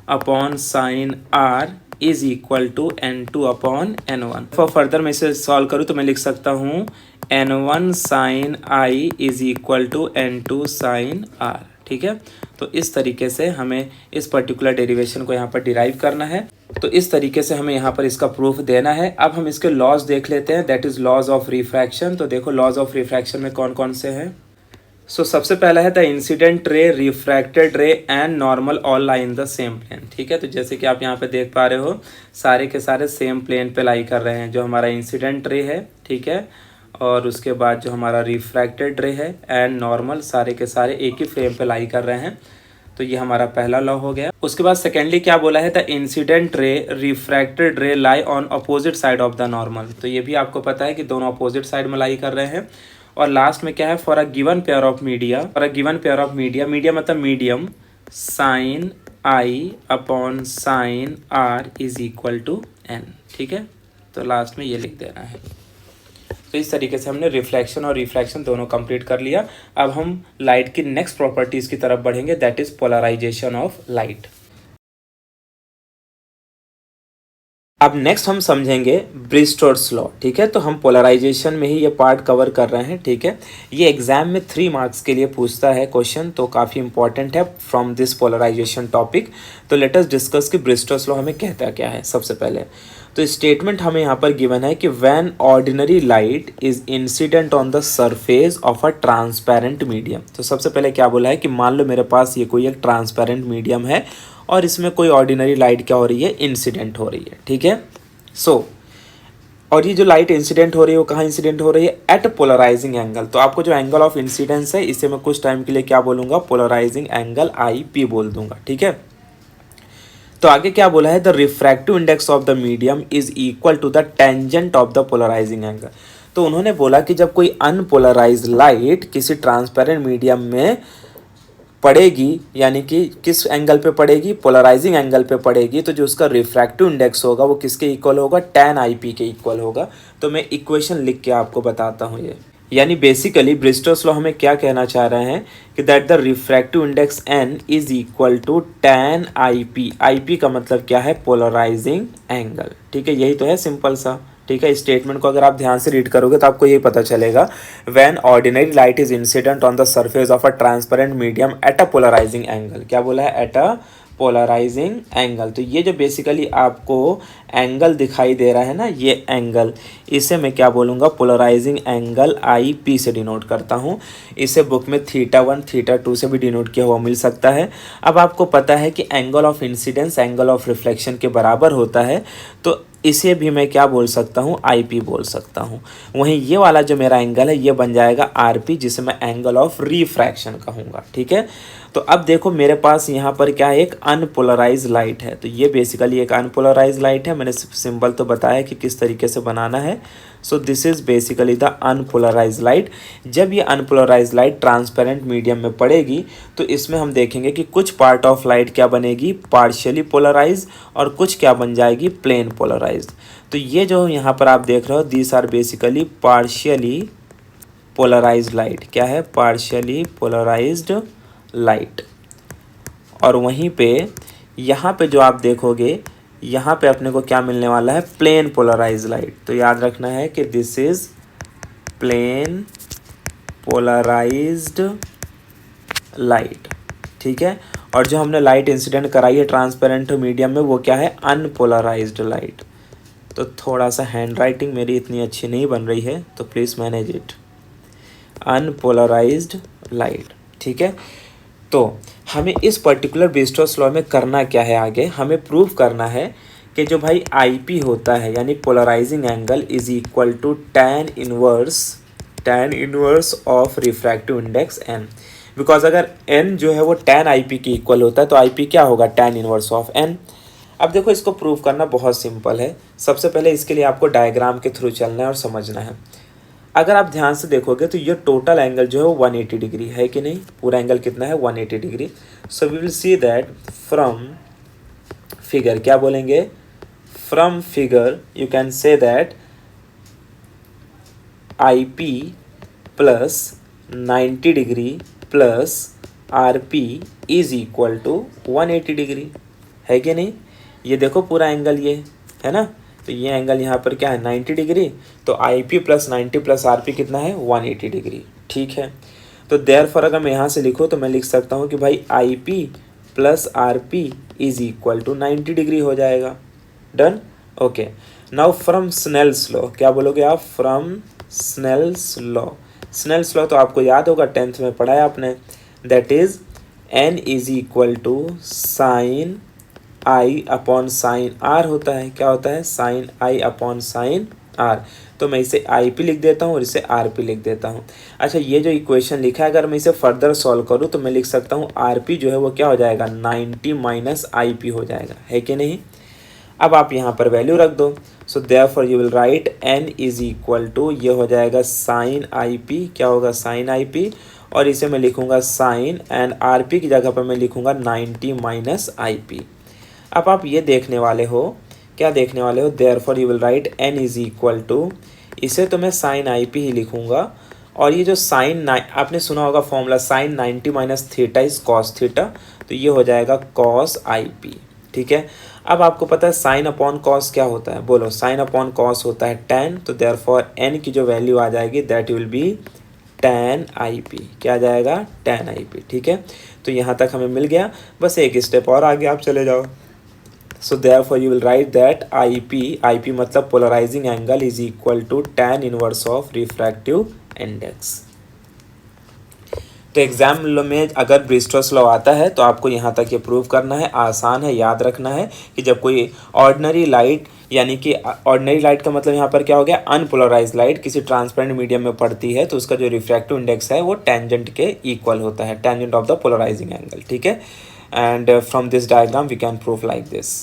upon sine are is equal to N2 upon N1। For further मैं इसे सॉल्व करूँ तो मैं लिख सकता हूँ N1 sine i is equal to N2 sine r. ठीक है। तो इस तरीके से हमें इस पर्टिकुलर डेरिवेशन को यहाँ पर डिराइव करना है। तो इस तरीके से हमें यहाँ पर इसका प्रूफ देना है। अब हम इसके लॉज देख लेते हैं, that is laws of refraction. तो देखो लॉज ऑफ रिफ्रैक्शन में कौन कौन से हैं। सो सबसे पहला है the incident ray, refracted ray and normal all lie in the same plane. ठीक है। तो जैसे कि आप यहाँ पे देख पा रहे हो, सारे के सारे सेम प्लेन पे लाई कर रहे हैं। जो हमारा इंसिडेंट रे है, ठीक है, और उसके बाद जो हमारा रिफ्रैक्टेड रे है एंड नॉर्मल, सारे के सारे एक ही फ्रेम पे लाई कर रहे हैं। तो ये हमारा पहला लॉ हो गया। उसके बाद सेकेंडली क्या बोला है? द इंसिडेंट रे, रिफ्रैक्टेड रे lie on opposite side of the normal. तो ये भी आपको पता है कि दोनों अपोजिट साइड में लाई कर रहे हैं। और लास्ट में क्या है? For a given pair of media, for a given pair of media, media मतलब medium, sine I upon sine are is equal to n। ठीक है। तो लास्ट में ये लिख देना है। तो इस तरीके से हमने रिफ्लेक्शन और रिफ्रैक्शन दोनों कंप्लीट कर लिया। अब हम लाइट की नेक्स्ट प्रॉपर्टीज की तरफ बढ़ेंगे, that is polarization of light. अब नेक्स्ट हम समझेंगे ब्रिस्टोर्स लॉ। ठीक है। तो हम पोलराइजेशन में ही ये पार्ट कवर कर रहे हैं। ठीक है। ये एग्जाम में 3 मार्क्स के लिए पूछता है क्वेश्चन, तो काफ़ी इंपॉर्टेंट है फ्रॉम दिस पोलराइजेशन टॉपिक। तो लेट अस डिस्कस कि ब्रिस्टोर्स लॉ हमें कहता क्या है। सबसे पहले तो स्टेटमेंट हमें यहाँ पर गिवन है कि when ordinary light is incident on the surface of a transparent medium. तो सबसे पहले क्या बोला है कि मान लो मेरे पास ये कोई एक ट्रांसपेरेंट मीडियम है और इसमें कोई ऑर्डिनरी लाइट क्या हो रही है? इंसिडेंट हो रही है। ठीक है। और ये जो लाइट इंसिडेंट हो रही है वो कहाँ इंसिडेंट हो रही है? At polarizing angle. तो आपको जो एंगल ऑफ इंसिडेंस है इसे मैं कुछ टाइम के लिए क्या बोलूँगा? पोलराइजिंग एंगल IP बोल दूंगा। ठीक है। तो आगे क्या बोला है? The refractive index of the medium is equal to the tangent of the polarizing angle. तो उन्होंने बोला कि जब कोई अनपोलराइज लाइट किसी ट्रांसपेरेंट मीडियम में पड़ेगी, यानी कि किस एंगल पे पड़ेगी? पोलराइजिंग एंगल पे पड़ेगी, तो जो उसका रिफ्रैक्टिव इंडेक्स होगा वो किसके इक्वल होगा? tan IP के इक्वल होगा। तो मैं इक्वेशन लिख के आपको बताता हूँ ये। यानी बेसिकली ब्रिस्टोर्स लॉ हमें क्या कहना चाह रहे हैं कि that the refractive index n is equal to tan IP। IP का मतलब क्या है? Polarizing angle. ठीक है। यही तो है, सिंपल सा। ठीक है। स्टेटमेंट को अगर आप ध्यान से रीड करोगे तो आपको यही पता चलेगा, when ordinary light is incident on the surface of a transparent medium at a polarizing angle. क्या बोला है? At a polarizing angle. तो ये जो बेसिकली आपको एंगल दिखाई दे रहा है ना, ये एंगल, इसे मैं क्या बोलूँगा? पोलराइजिंग एंगल IP से डिनोट करता हूँ। इसे बुक में θ1 θ2 से भी डिनोट किया हुआ मिल सकता है। अब आपको पता है कि angle of incidence angle of reflection के बराबर होता है, तो इसे भी मैं क्या बोल सकता हूँ? IP बोल सकता हूँ। वहीं ये वाला जो मेरा एंगल है ये बन जाएगा RP, जिसे मैं एंगल ऑफ रिफ्रैक्शन कहूँगा। ठीक है। तो अब देखो मेरे पास यहाँ पर क्या है? एक अनपोलराइज लाइट है। तो ये बेसिकली एक अनपोलराइज लाइट है। मैंने सिंबल तो बताया कि किस तरीके से बनाना है। So this is basically the unpolarize light. जब ये अनपोलराइज लाइट ट्रांसपेरेंट मीडियम में पड़ेगी तो इसमें हम देखेंगे कि कुछ पार्ट ऑफ लाइट क्या बनेगी? पार्शियली पोलराइज, और कुछ क्या बन जाएगी? Plane polarize. तो ये जो यहाँ पर आप देख रहे हो, these are basically partially polarized light. क्या है? Partially polarized light. और वहीं पे यहाँ पे जो आप देखोगे यहाँ पे अपने को क्या मिलने वाला है, प्लेन पोलराइज लाइट। तो याद रखना है कि this is plane polarized light, ठीक है। और जो हमने लाइट इंसिडेंट कराई है ट्रांसपेरेंट मीडियम में, वो क्या है, अनपोलराइज्ड लाइट। तो थोड़ा सा हैंड राइटिंग मेरी इतनी अच्छी नहीं बन रही है, तो please manage it. Unpolarised light, ठीक है। तो हमें इस पर्टिकुलर बीस्टोस लॉ में करना क्या है, आगे हमें प्रूव करना है कि जो भाई आईपी होता है यानी polarizing angle is equal to tan inverse of refractive index n। Because अगर n जो है वो tan IP के इक्वल होता है तो IP क्या होगा, tan इनवर्स ऑफ n। अब देखो इसको प्रूव करना बहुत सिंपल है। सबसे पहले इसके लिए आपको डायग्राम के थ्रू चलना है और समझना है। अगर आप ध्यान से देखोगे तो ये टोटल एंगल जो है वो 180 डिग्री है कि नहीं, पूरा एंगल कितना है, 180 degree. So we will see that from figure, क्या बोलेंगे, from figure you can say that IP plus 90 degree plus RP is equal to 180 degree, है कि नहीं। ये देखो पूरा एंगल ये है ना, तो ये एंगल यहाँ पर क्या है, 90 डिग्री। तो IP प्लस 90 प्लस RP कितना है, 180 डिग्री, ठीक है। तो देयरफॉर अगर मैं यहाँ से लिखूँ तो मैं लिख सकता हूँ कि भाई IP plus RP is equal to 90 degree हो जाएगा। Done, okay. Now from Snell's law, क्या बोलोगे आप, from Snell's law. Snell's law तो आपको याद होगा, 10th में पढ़ा है आपने। That is N is equal to sine I upon sine R होता है, क्या होता है, sine I upon sine R। तो मैं इसे IP लिख देता हूँ और इसे RP लिख देता हूँ। अच्छा, ये जो इक्वेशन लिखा है अगर मैं इसे फर्दर सॉल्व करूँ तो मैं लिख सकता हूँ RP जो है वो क्या हो जाएगा, 90 माइनस IP हो जाएगा, है कि नहीं। अब आप यहाँ पर वैल्यू रख दो। So therefore you will write N is equal to, ये हो जाएगा साइन IP, क्या होगा, साइन IP, और इसे मैं लिखूँगा साइन, एंड RP की जगह पर मैं लिखूँगा 90 माइनस IP। अब आप ये देखने वाले हो, क्या देखने वाले हो, therefore you will write N is equal to, इसे तो मैं साइन IP ही लिखूँगा, और ये जो साइन, आपने सुना होगा formula, sine 90 minus theta is cos theta, तो ये हो जाएगा कॉस IP, ठीक है। अब आपको पता है साइन अपॉन कॉस क्या होता है, बोलो, साइन अपॉन कॉस होता है tan। तो देयरफॉर n की जो वैल्यू आ जाएगी that will B tan IP, क्या आ जाएगा, tan IP, ठीक है। तो यहाँ तक हमें मिल गया, बस एक स्टेप और आगे आप चले जाओ। So therefore you will write that IP मतलब polarizing angle is equal to tan inverse of refractive index. तो एग्जाम में अगर ब्रिस्टोस लॉ आता है तो आपको यहाँ तक ये प्रूव करना है, आसान है, याद रखना है कि जब कोई ऑर्डिनरी लाइट, यानी कि ऑर्डिनरी लाइट का मतलब यहाँ पर क्या हो गया, अनपोलराइज लाइट किसी ट्रांसपेरेंट मीडियम में पड़ती है तो उसका जो रिफ्रैक्टिव इंडेक्स है वो टेंजेंट के इक्वल होता है, tangent of the polarizing angle, ठीक है। And from this diagram we can prove like this.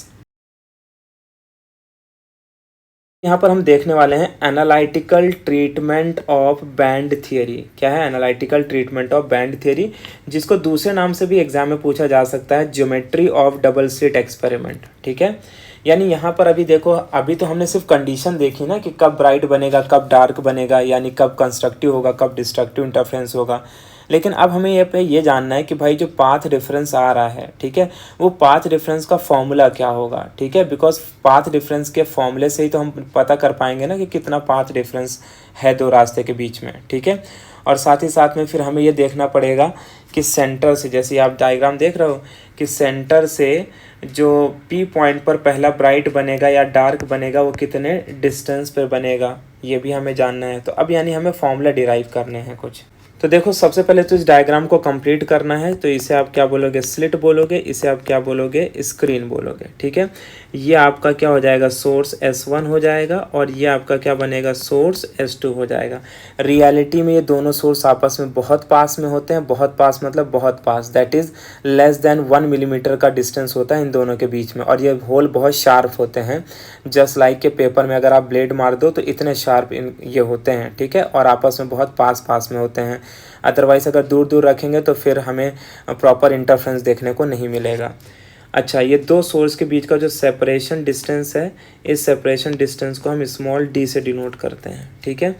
यहाँ पर हम देखने वाले हैं analytical treatment of band theory. क्या है analytical treatment of band theory, जिसको दूसरे नाम से भी एग्जाम में पूछा जा सकता है, geometry of double slit experiment, ठीक है। यानी यहाँ पर अभी देखो, अभी तो हमने सिर्फ कंडीशन देखी ना कि कब ब्राइट बनेगा, कब डार्क बनेगा, यानी कब कंस्ट्रक्टिव होगा, कब डिस्ट्रक्टिव इंटरफेरेंस होगा। लेकिन अब हमें ये जानना है कि भाई जो पाथ डिफरेंस आ रहा है, ठीक है, वो पाथ डिफरेंस का फॉर्मूला क्या होगा, ठीक है। बिकॉज पाथ डिफरेंस के फॉर्मूले से ही तो हम पता कर पाएंगे ना कि कितना पाथ डिफरेंस है दो रास्ते के बीच में, ठीक है। और साथ ही साथ में फिर हमें ये देखना पड़ेगा कि सेंटर से, जैसे आप डायग्राम देख रहे हो कि सेंटर से जो P पॉइंट पर पहला ब्राइट बनेगा या डार्क बनेगा वो कितने डिस्टेंस पर बनेगा, ये भी हमें जानना है। तो अब यानी हमें फॉर्मूला डिराइव करने हैं कुछ। तो देखो सबसे पहले तो इस डायग्राम को कंप्लीट करना है, तो इसे आप क्या बोलोगे, स्लिट बोलोगे, इसे आप क्या बोलोगे, स्क्रीन बोलोगे, ठीक है। ये आपका क्या हो जाएगा, सोर्स S1 हो जाएगा, और ये आपका क्या बनेगा, सोर्स S2 हो जाएगा। रियलिटी में ये दोनों सोर्स आपस में बहुत पास में होते हैं, बहुत पास मतलब बहुत पास, that is less than 1 millimetre का डिस्टेंस होता है इन दोनों के बीच में। और ये होल बहुत शार्प होते हैं, जस्ट लाइक के पेपर में अगर आप ब्लेड मार दो तो इतने शार्प ये होते हैं, ठीक है, और आपस में बहुत पास में होते हैं। अदरवाइज़ अगर दूर दूर रखेंगे तो फिर हमें प्रॉपर इंटरफेरेंस देखने को नहीं मिलेगा। अच्छा, ये दो सोर्स के बीच का जो सेपरेशन डिस्टेंस है, इस सेपरेशन डिस्टेंस को हम स्मॉल d से डिनोट करते हैं, ठीक है।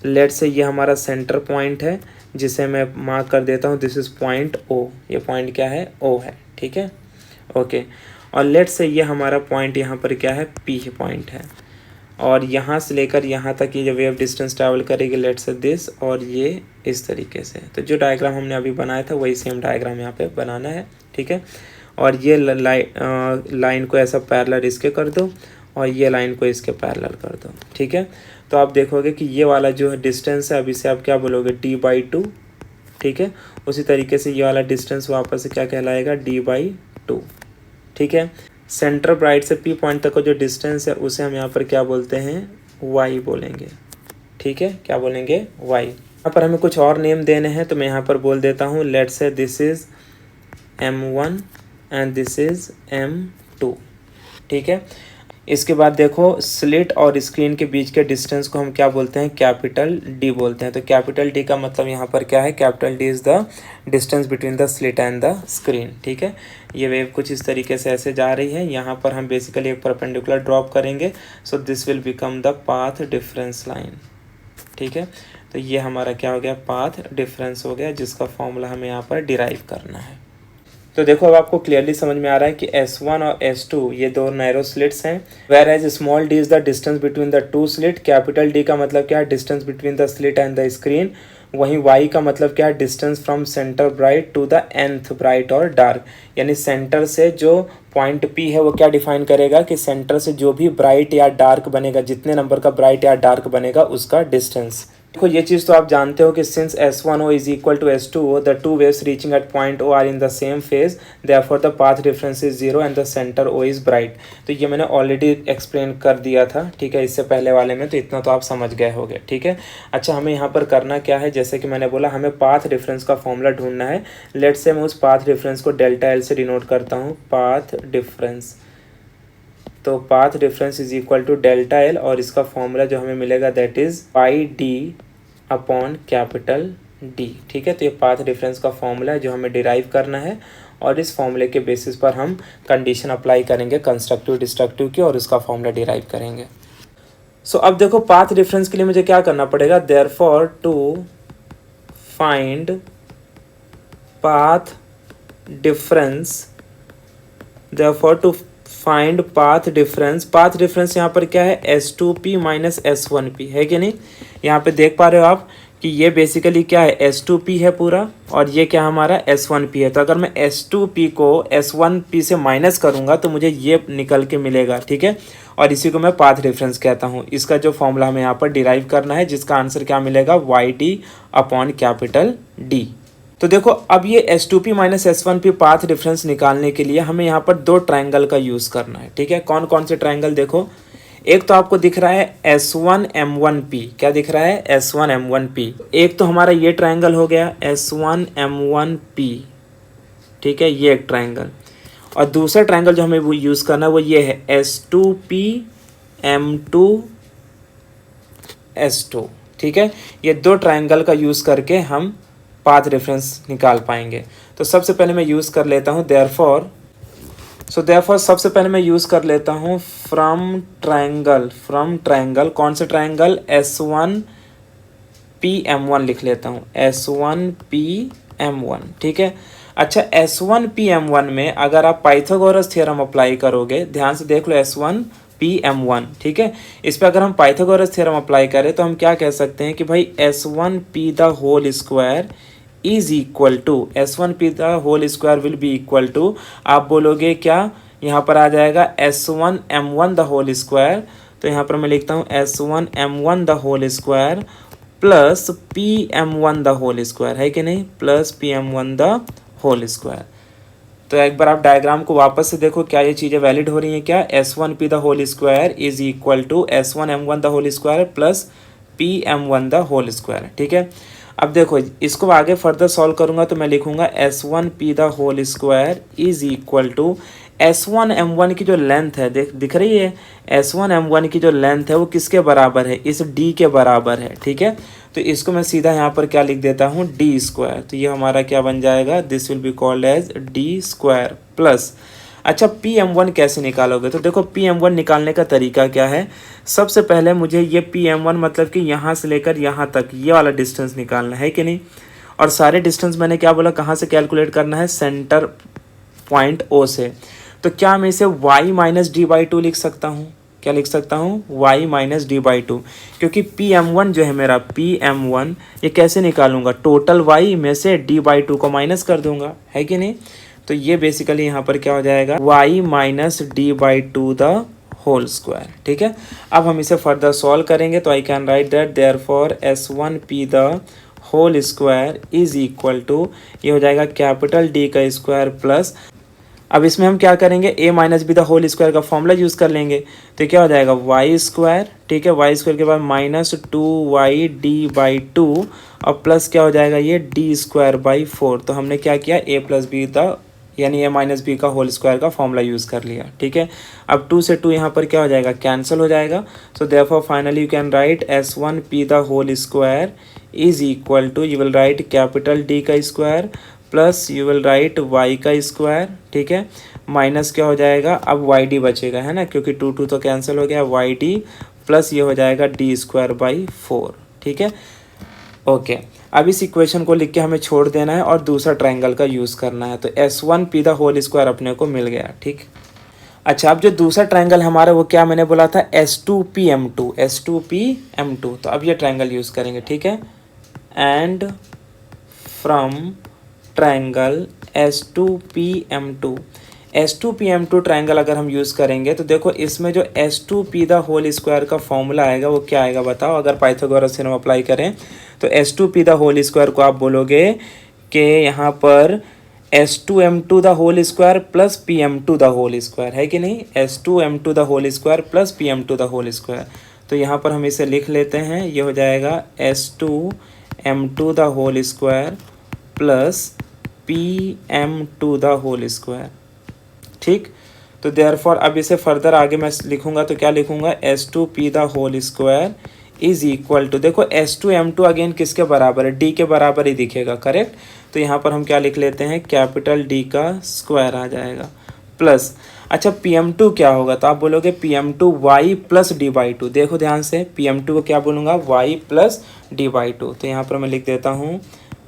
लेट से ये हमारा सेंटर पॉइंट है जिसे मैं मार्क कर देता हूँ, दिस इज़ पॉइंट O। ये पॉइंट क्या है, O है, ठीक है, ओके। और लेट से ये हमारा पॉइंट यहाँ पर क्या है, पी पॉइंट है, और यहाँ से लेकर यहाँ तक ये वेव डिस्टेंस ट्रैवल करेगी लेट से दिस, और ये इस तरीके से। तो जो डायग्राम हमने अभी बनाया था वही सेम डायग्राम यहाँ पे बनाना है, ठीक है। और ये लाइन को ऐसा पैरेलल इसके कर दो और ये लाइन को इसके पैरेलल कर दो, ठीक है। तो आप देखोगे कि ये वाला जो डिस्टेंस है, अभी से आप क्या बोलोगे, d/2, ठीक है। उसी तरीके से ये वाला डिस्टेंस वापस से क्या कहलाएगा, d/2, ठीक है। सेंटर ब्राइट से पी पॉइंट तक का जो डिस्टेंस है उसे हम यहाँ पर क्या बोलते हैं, y बोलेंगे, ठीक है। क्या बोलेंगे, y। यहाँ पर हमें कुछ और नेम देने हैं, तो मैं यहाँ पर बोल देता हूँ, let's say this is m1 and this is m2, ठीक है। इसके बाद देखो स्लिट और स्क्रीन के बीच के डिस्टेंस को हम क्या बोलते हैं, कैपिटल D बोलते हैं। तो कैपिटल D का मतलब यहाँ पर क्या है, capital D is the distance between the slit and the screen, ठीक है। ये वेव कुछ इस तरीके से ऐसे जा रही है, यहाँ पर हम बेसिकली एक परपेंडिकुलर ड्रॉप करेंगे, so this will become the path difference line, ठीक है। तो ये हमारा क्या हो गया, पाथ डिफरेंस हो गया, जिसका फॉर्मूला हमें यहाँ पर डिराइव करना है। तो देखो अब आपको क्लियरली समझ में आ रहा है कि S1 और S2 ये दो नैरो स्लिट्स हैं, where as small d is the distance between the two slit, capital D का मतलब क्या है, distance between the slit and the screen, वहीं y का मतलब क्या है, distance from centre bright to the nth bright और डार्क, यानी सेंटर से जो पॉइंट P है वो क्या डिफाइन करेगा कि सेंटर से जो भी ब्राइट या डार्क बनेगा, जितने नंबर का ब्राइट या डार्क बनेगा उसका डिस्टेंस। देखो ये चीज़ तो आप जानते हो कि since S1O is equal to S2O, the two waves reaching at point O are in the same phase, therefore the path difference is 0 and the centre O is bright. तो ये मैंने ऑलरेडी एक्सप्लेन कर दिया था, ठीक है, इससे पहले वाले में, तो इतना तो आप समझ गए होंगे, ठीक है। अच्छा, हमें यहाँ पर करना क्या है, जैसे कि मैंने बोला हमें पाथ डिफरेंस का फॉर्मूला ढूंढना है। लेट से मैं उस पाथ डिफरेंस को डेल्टा एल से डिनोट करता हूँ, पाथ डिफरेंस। तो path difference is equal to delta L, और इसका फॉर्मूला जो हमें मिलेगा that is pi d upon capital D, ठीक है। तो ये पाथ डिफरेंस का फॉर्मूला है जो हमें डिराइव करना है, और इस फॉर्मूले के बेसिस पर हम कंडीशन अप्लाई करेंगे कंस्ट्रक्टिव डिस्ट्रक्टिव की, और उसका फॉर्मूला डिराइव करेंगे। सो अब देखो पाथ डिफरेंस के लिए मुझे क्या करना पड़ेगा, therefore to find path difference, therefore to find path difference, path difference यहाँ पर क्या है, S2P माइनस S1P है कि नहीं। यहाँ पे देख पा रहे हो आप कि ये बेसिकली क्या है, S2P है पूरा, और ये क्या हमारा S1P है। तो अगर मैं S2P को S1P से माइनस करूँगा तो मुझे ये निकल के मिलेगा, ठीक है। और इसी को मैं पाथ डिफरेंस कहता हूँ। इसका जो फॉर्मूला हमें यहाँ पर डिराइव करना है, जिसका आंसर क्या मिलेगा, YD अपॉन कैपिटल D। तो देखो अब ये S2P minus S1P path difference निकालने के लिए हमें यहाँ पर दो ट्रायंगल का यूज़ करना है, ठीक है। कौन कौन से ट्रायंगल, देखो एक तो आपको दिख रहा है S1M1P, क्या दिख रहा है, S1M1P। एक तो हमारा ये ट्रायंगल हो गया S1M1P, ठीक है, ये एक ट्रायंगल। और दूसरा ट्रायंगल जो हमें वो यूज़ करना है वो ये है S2PM2S2, ठीक है। ये दो ट्रायंगल का यूज़ करके हम पाथ डिफरेंस निकाल पाएंगे। तो सबसे पहले मैं यूज़ कर लेता हूँ देयरफॉर सबसे पहले मैं यूज़ कर लेता हूँ फ्रॉम ट्रायंगल, कौन सा ट्रायंगल, S1PM1 लिख लेता हूँ, S1PM1, ठीक है। अच्छा, S1PM1 में अगर आप पाइथागोरस थ्योरम अप्लाई करोगे, ध्यान से देख लो, S1PM1, ठीक है, इस पर अगर हम पाइथागोरस थ्योरम अप्लाई करें तो हम क्या कह सकते हैं कि भाई S1P the whole square is equal to, S1P the whole square will be equal to, आप बोलोगे क्या, यहाँ पर आ जाएगा S1M1 द होल स्क्वायर। तो यहाँ पर मैं लिखता हूँ S1M1 the whole square plus PM1 the whole square, है कि नहीं, plus PM1 the whole square. तो एक बार आप डायग्राम को वापस से देखो, क्या ये चीज़ें वैलिड हो रही हैं, क्या, S1P the whole square is equal to S1M1 the whole square plus PM1 the whole square, ठीक है। अब देखो इसको आगे फर्दर सॉल्व करूंगा तो मैं लिखूंगा S1P the whole square is equal to S1M1 की जो लेंथ है, दिख रही है, S1M1 की जो लेंथ है वो किसके बराबर है, इस D के बराबर है, ठीक है। तो इसको मैं सीधा यहाँ पर क्या लिख देता हूँ, D स्क्वायर। तो ये हमारा क्या बन जाएगा, this will be called as D square plus, अच्छा PM1 कैसे निकालोगे, तो देखो PM1 निकालने का तरीका क्या है, सबसे पहले मुझे ये PM1 मतलब कि यहाँ से लेकर यहाँ तक ये वाला डिस्टेंस निकालना है कि नहीं। और सारे डिस्टेंस मैंने क्या बोला, कहाँ से कैलकुलेट करना है, सेंटर पॉइंट O से। तो क्या मैं इसे y minus d by to लिख सकता हूँ? क्या लिख सकता हूँ? y minus d by to, क्योंकि Pm1 जो है मेरा Pm1 ये कैसे निकालूंगा? टोटल y में से d बाई टू को माइनस कर दूंगा, है कि नहीं? तो ये बेसिकली यहाँ पर क्या हो जाएगा? y minus d by two the whole square, ठीक है। अब हम इसे फर्दर सॉल्व करेंगे तो I can write that therefore S1p the whole square is equal to, ये हो जाएगा कैपिटल D का स्क्वायर प्लस, अब इसमें हम क्या करेंगे? a minus b the whole square का फॉर्मूला यूज़ कर लेंगे। तो क्या हो जाएगा? वाई स्क्वायर, ठीक है, वाई स्क्वायर के बाद माइनस 2y बाई टू और प्लस क्या हो जाएगा? ये डी स्क्वायर बाई फोर। तो हमने क्या किया? a प्लस बी द यानी a माइनस बी का होल स्क्वायर का फॉर्मूला यूज़ कर लिया, ठीक है। अब 2 से 2 यहाँ पर क्या हो जाएगा? कैंसिल हो जाएगा। So therefore finally you can write S1p the whole square is equal to, you will write capital D का square plus you will write y का स्क्वायर, ठीक है, माइनस क्या हो जाएगा? अब yd बचेगा, है ना, क्योंकि 2 2 तो कैंसिल हो गया, yd प्लस ये हो जाएगा डी स्क्वायर बाई फोर, ठीक है। ओके, अब इस इक्वेशन को लिख के हमें छोड़ देना है और दूसरा ट्रायंगल का यूज़ करना है। तो S1p द होल स्क्वायर अपने को मिल गया, ठीक। अच्छा, अब जो दूसरा ट्रायंगल हमारा वो क्या मैंने बोला था? S2pm2, S2pm2। तो अब ये ट्रायंगल यूज़ करेंगे, ठीक है। And from triangle S2pm2, S2pm2 triangle अगर हम यूज़ करेंगे तो देखो इसमें जो S2p द होल स्क्वायर का फॉर्मूला आएगा वो क्या आएगा बताओ? अगर पाइथागोरस थ्योरम अप्लाई करें तो S2p द होल स्क्वायर को आप बोलोगे कि यहाँ पर S2m2 the whole square plus Pm2 the whole square, है कि नहीं? S2m2 the whole square plus Pm2 the whole square. तो यहाँ पर हम इसे लिख लेते हैं, ये हो जाएगा S2m2 the whole square plus Pm2 the whole square, ठीक। तो देयरफॉर अब इसे फर्दर आगे मैं लिखूंगा तो क्या लिखूंगा? S2p the whole square is equal to, देखो S2m2 अगेन किसके बराबर है? D के बराबर ही दिखेगा, करेक्ट। तो यहाँ पर हम क्या लिख लेते हैं? कैपिटल D का स्क्वायर आ जाएगा प्लस, अच्छा Pm2 क्या होगा? तो आप बोलोगे Pm2 y plus d by two. देखो ध्यान से, Pm2 को क्या बोलूँगा? y plus d by two. तो यहाँ पर मैं लिख देता हूँ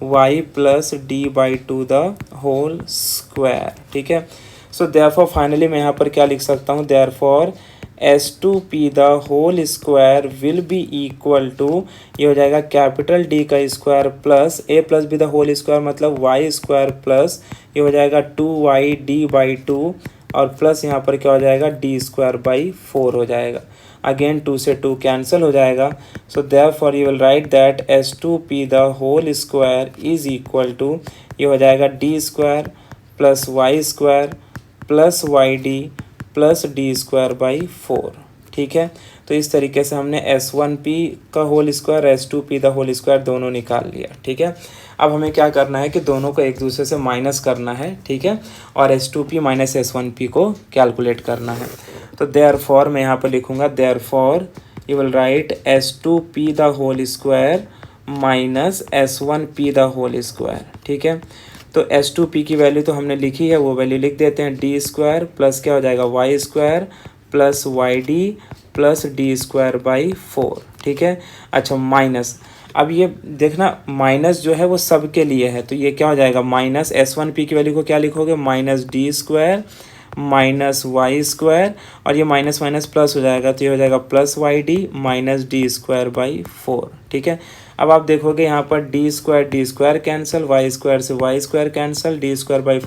y plus d by two the whole square, ठीक है। सो देयरफॉर फाइनली मैं यहाँ पर क्या लिख सकता हूँ? Therefore S2p the whole square will be equal to, ये हो जाएगा कैपिटल D का square plus a plus b the whole square मतलब y स्क्वायर प्लस ये हो जाएगा 2yd बाई टू और प्लस यहाँ पर क्या हो जाएगा? d स्क्वायर बाई फोर हो जाएगा। अगेन 2 से 2 कैंसिल हो जाएगा। So therefore you will write that S2p the whole square is equal to, ये हो जाएगा d square plus y square plus yd plus D square by four, ठीक है। तो इस तरीके से हमने S1p का whole square S2p the whole square दोनों निकाल लिया, ठीक है। अब हमें क्या करना है कि दोनों को एक दूसरे से माइनस करना है, ठीक है, और S2p माइनस S1p को कैलकुलेट करना है। तो देयरफॉर मैं यहाँ पर लिखूँगा therefore you will write S2p the whole square minus S1p the whole square, ठीक है। तो S2p की वैल्यू तो हमने लिखी है, वो वैल्यू लिख देते हैं डी स्क्वायर प्लस क्या हो जाएगा? Y square plus Y D plus D square by four, ठीक है। अच्छा माइनस, अब ये देखना माइनस जो है वो सब के लिए है, तो ये क्या हो जाएगा? माइनस S1p की वैल्यू को क्या लिखोगे? Minus D square minus Y square और ये माइनस माइनस प्लस हो जाएगा तो ये हो जाएगा plus Y D minus D square by four, ठीक है। अब आप देखोगे यहाँ पर D square cancel, Y square से Y square cancel, D square by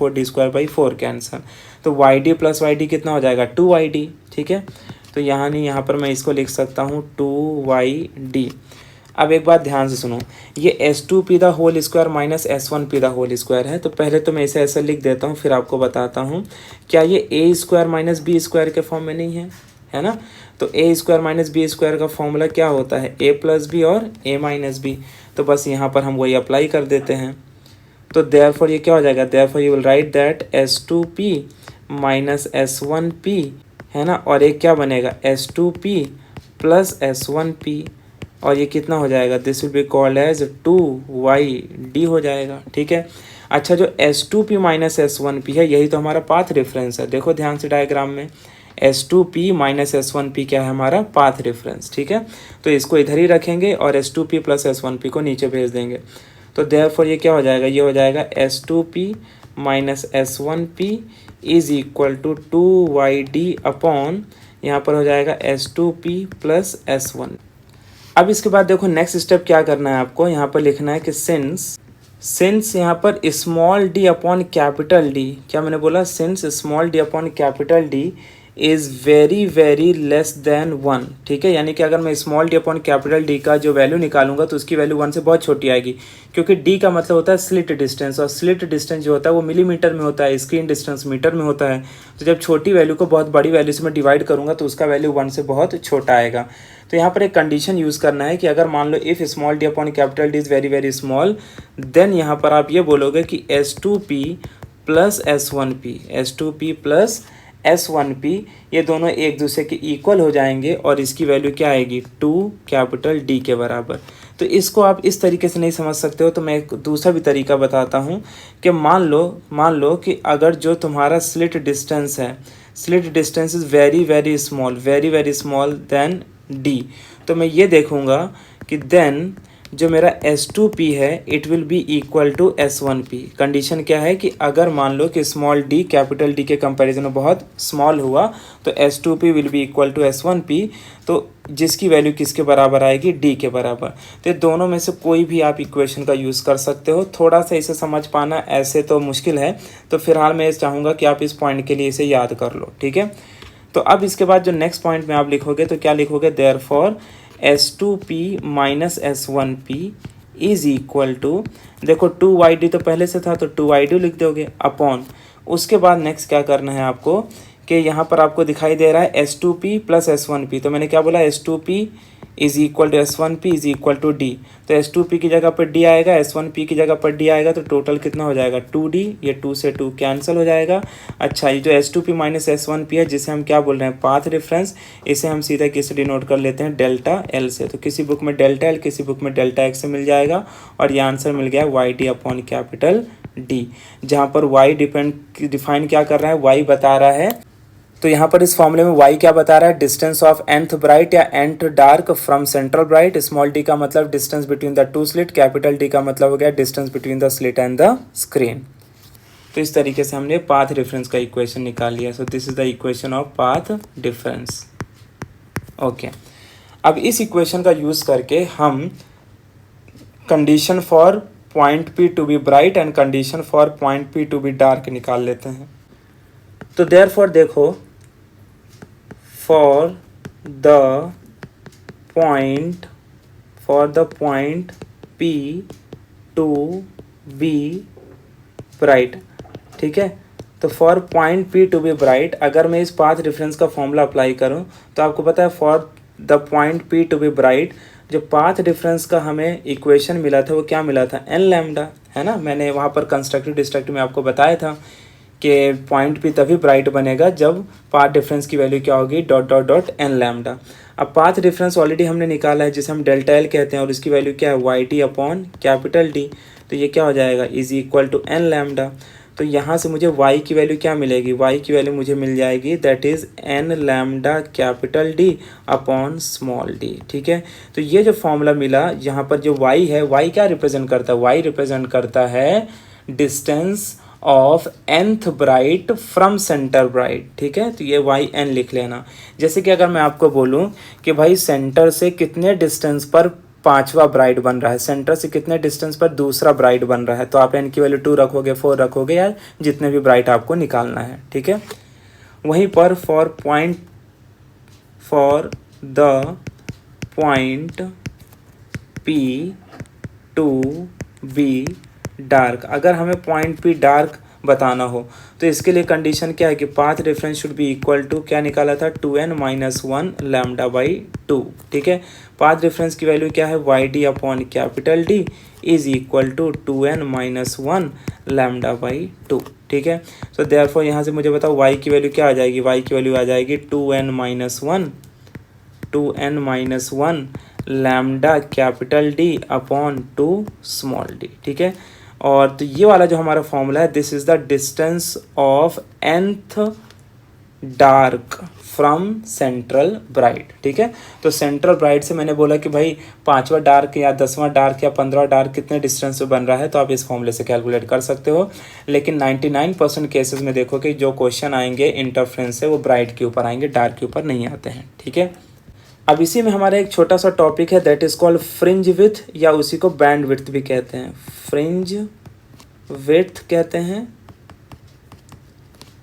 four cancel, तो Y D plus Y D कितना हो जाएगा? 2yd, ठीक है। तो यहाँ नहीं, यहाँ पर मैं इसको लिख सकता हूँ 2yd। अब एक बात ध्यान से सुनो, ये S2p the whole square minus S1p the whole square है, तो पहले तो मैं इसे ऐसे लिख देता हूँ फिर आपको बताता हूँ। क्या ये a square minus B square के फॉर्म में नहीं है, है ना? तो a square minus B square का फॉर्मूला क्या होता है? a प्लस बी और a माइनस बी। तो बस यहाँ पर हम वही अप्लाई कर देते हैं। तो देयरफॉर ये क्या हो जाएगा? Therefore you will write that S2p minus S1p, है ना, और एक क्या बनेगा? S2p प्लस S1p और ये कितना हो जाएगा? This will be called as 2yd हो जाएगा, ठीक है। अच्छा, जो S2p माइनस S1p है यही तो हमारा पाथ रेफरेंस है। देखो ध्यान से डायग्राम में, S2p माइनस S1p क्या है? हमारा पाथ रेफरेंस, ठीक है। तो इसको इधर ही रखेंगे और S2p प्लस S1p को नीचे भेज देंगे। तो देयरफॉर ये क्या हो जाएगा? ये हो जाएगा S2p minus S1p, is equal to 2YD upon यहाँ पर हो जाएगा S2P प्लस S1। अब इसके बाद देखो नेक्स्ट स्टेप क्या करना है आपको, यहाँ पर लिखना है कि सिंस यहाँ पर small D upon capital D, क्या मैंने बोला, since small D upon capital D is very very less than 1, ठीक है। यानी कि अगर मैं small D upon capital D का जो वैल्यू निकालूंगा तो उसकी वैल्यू 1 से बहुत छोटी आएगी, क्योंकि डी का मतलब होता है स्लिट डिस्टेंस, और स्लिट डिस्टेंस जो होता है वो मिलीमीटर में होता है, स्क्रीन डिस्टेंस मीटर में होता है। तो जब छोटी वैल्यू को बहुत बड़ी वैल्यू से मैं डिवाइड करूँगा तो उसका वैल्यू 1 से बहुत छोटा आएगा। तो यहाँ पर एक कंडीशन यूज़ करना है कि अगर मान लो if small D upon capital D is very very small, then यहाँ पर आप ये बोलोगे कि S2P plus S1P plus S1P ये दोनों एक दूसरे के इक्वल हो जाएंगे और इसकी वैल्यू क्या आएगी, 2 कैपिटल D के बराबर। तो इसको आप इस तरीके से नहीं समझ सकते हो, तो मैं एक दूसरा भी तरीका बताता हूँ कि मान लो कि अगर जो तुम्हारा स्लिट डिस्टेंस है, slit distance is very very small then D, तो मैं ये देखूँगा कि देन जो मेरा S2P है it will be equal to S1P। Condition क्या है कि अगर मान लो कि स्मॉल d कैपिटल D के कंपैरिजन में बहुत स्मॉल हुआ तो S2P will be equal to S1P, तो जिसकी वैल्यू किसके बराबर आएगी, D के बराबर। तो दोनों में से कोई भी आप इक्वेशन का यूज़ कर सकते हो। थोड़ा सा इसे समझ पाना ऐसे तो मुश्किल है, तो फिलहाल मैं चाहूँगा कि आप इस पॉइंट के लिए इसे याद कर लो, ठीक है। तो अब इसके बाद जो नेक्स्ट पॉइंट में आप लिखोगे तो क्या लिखोगे, therefore S2P minus S1P is equal to, देखो 2YD तो पहले से था तो 2YD लिख दोगे अपॉन, उसके बाद नेक्स्ट क्या करना है आपको कि यहाँ पर आपको दिखाई दे रहा है S2P प्लस S1P, तो मैंने क्या बोला, S2P is equal to S1P is equal to D, तो S2P की जगह पर D आएगा, S1P की जगह पर D आएगा, तो टोटल कितना हो जाएगा 2D, ये 2 से 2 कैंसिल हो जाएगा। अच्छा, ये जो S2P माइनस S1P है जिसे हम क्या बोल रहे हैं, पाथ डिफरेंस, इसे हम सीधा किससे डिनोट कर लेते हैं, डेल्टा L से। तो किसी बुक में डेल्टा L, किसी बुक में डेल्टा X से मिल जाएगा, और ये आंसर मिल गया YD अपॉन कैपिटल D, जहाँ पर Y डिफाइन क्या कर रहा है, Y बता रहा है। तो यहाँ पर इस फॉर्मूले में y क्या बता रहा है, डिस्टेंस ऑफ nth ब्राइट या nth dark from central bright, small d का मतलब distance between the two slit, capital D का मतलब हो गया distance between the slit and the screen. तो इस तरीके से हमने पाथ डिफरेंस का इक्वेशन निकाल लिया। So this is the equation of path difference. Okay, अब इस इक्वेशन का यूज़ करके हम condition for point P to be bright and condition for point P to be dark निकाल लेते हैं। तो देयरफॉर देखो, for the point P to be bright, ठीक है। तो for point P to be bright अगर मैं इस पाथ डिफरेंस का फॉर्मूला अप्लाई करूं तो आपको पता है for the point P to be bright जो पाथ डिफरेंस का हमें इक्वेशन मिला था वो क्या मिला था, n लैम्डा, है ना। मैंने वहाँ पर कंस्ट्रक्टिव डिस्ट्रक्टिव में आपको बताया था कि पॉइंट P तभी ब्राइट बनेगा जब पाथ डिफरेंस की वैल्यू क्या होगी, dot dot dot n lambda. अब पाथ डिफरेंस ऑलरेडी हमने निकाला है जिसे हम डेल्टा L कहते हैं, और इसकी वैल्यू क्या है, YD अपॉन कैपिटल D, तो ये क्या हो जाएगा, is equal to n lambda. तो यहाँ से मुझे y की वैल्यू क्या मिलेगी, y की वैल्यू मुझे मिल जाएगी that is n lambda capital D upon small d, ठीक है। तो ये जो फॉर्मूला मिला, यहाँ पर जो y है, y क्या रिप्रेजेंट करता है, y रिप्रेजेंट करता है distance of nth bright from centre bright, ठीक है। तो ये yn लिख लेना। जैसे कि अगर मैं आपको बोलूँ कि भाई सेंटर से कितने डिस्टेंस पर पांचवा ब्राइट बन रहा है, सेंटर से कितने डिस्टेंस पर दूसरा ब्राइट बन रहा है, तो आप n की वैल्यू 2 रखोगे, 4 रखोगे, या जितने भी ब्राइट आपको निकालना है, ठीक है। वहीं पर for the point P to be dark, अगर हमें पॉइंट P डार्क बताना हो तो इसके लिए कंडीशन क्या है कि path difference should be equal to, क्या निकाला था, 2n माइनस 1 लैम्डा बाई 2, ठीक है। पाथ डिफरेंस की वैल्यू क्या है, YD upon capital D is equal to 2n minus 1 lambda by 2, ठीक है। सो देयरफॉर यहाँ से मुझे बताओ y की वैल्यू क्या आ जाएगी, y की वैल्यू आ जाएगी 2n minus 1 lambda capital D upon 2 small d, ठीक है। और तो ये वाला जो हमारा फॉर्मूला है, this is the distance of nth dark from central bright. ठीक है, तो सेंट्रल ब्राइट से मैंने बोला कि भाई 5वां डार्क या 10वां डार्क या 15वां डार्क कितने डिस्टेंस पे बन रहा है, तो आप इस फॉर्मूले से कैलकुलेट कर सकते हो। लेकिन 99% केसेस में देखो कि जो क्वेश्चन आएंगे इंटरफ्रेंस से वो ब्राइट के ऊपर आएंगे, डार्क के ऊपर नहीं आते हैं। ठीक है, अब इसी में हमारा एक छोटा सा टॉपिक है, that is called fringe width, या उसी को बैंड विड्थ भी कहते हैं। फ्रिंज विड्थ कहते हैं,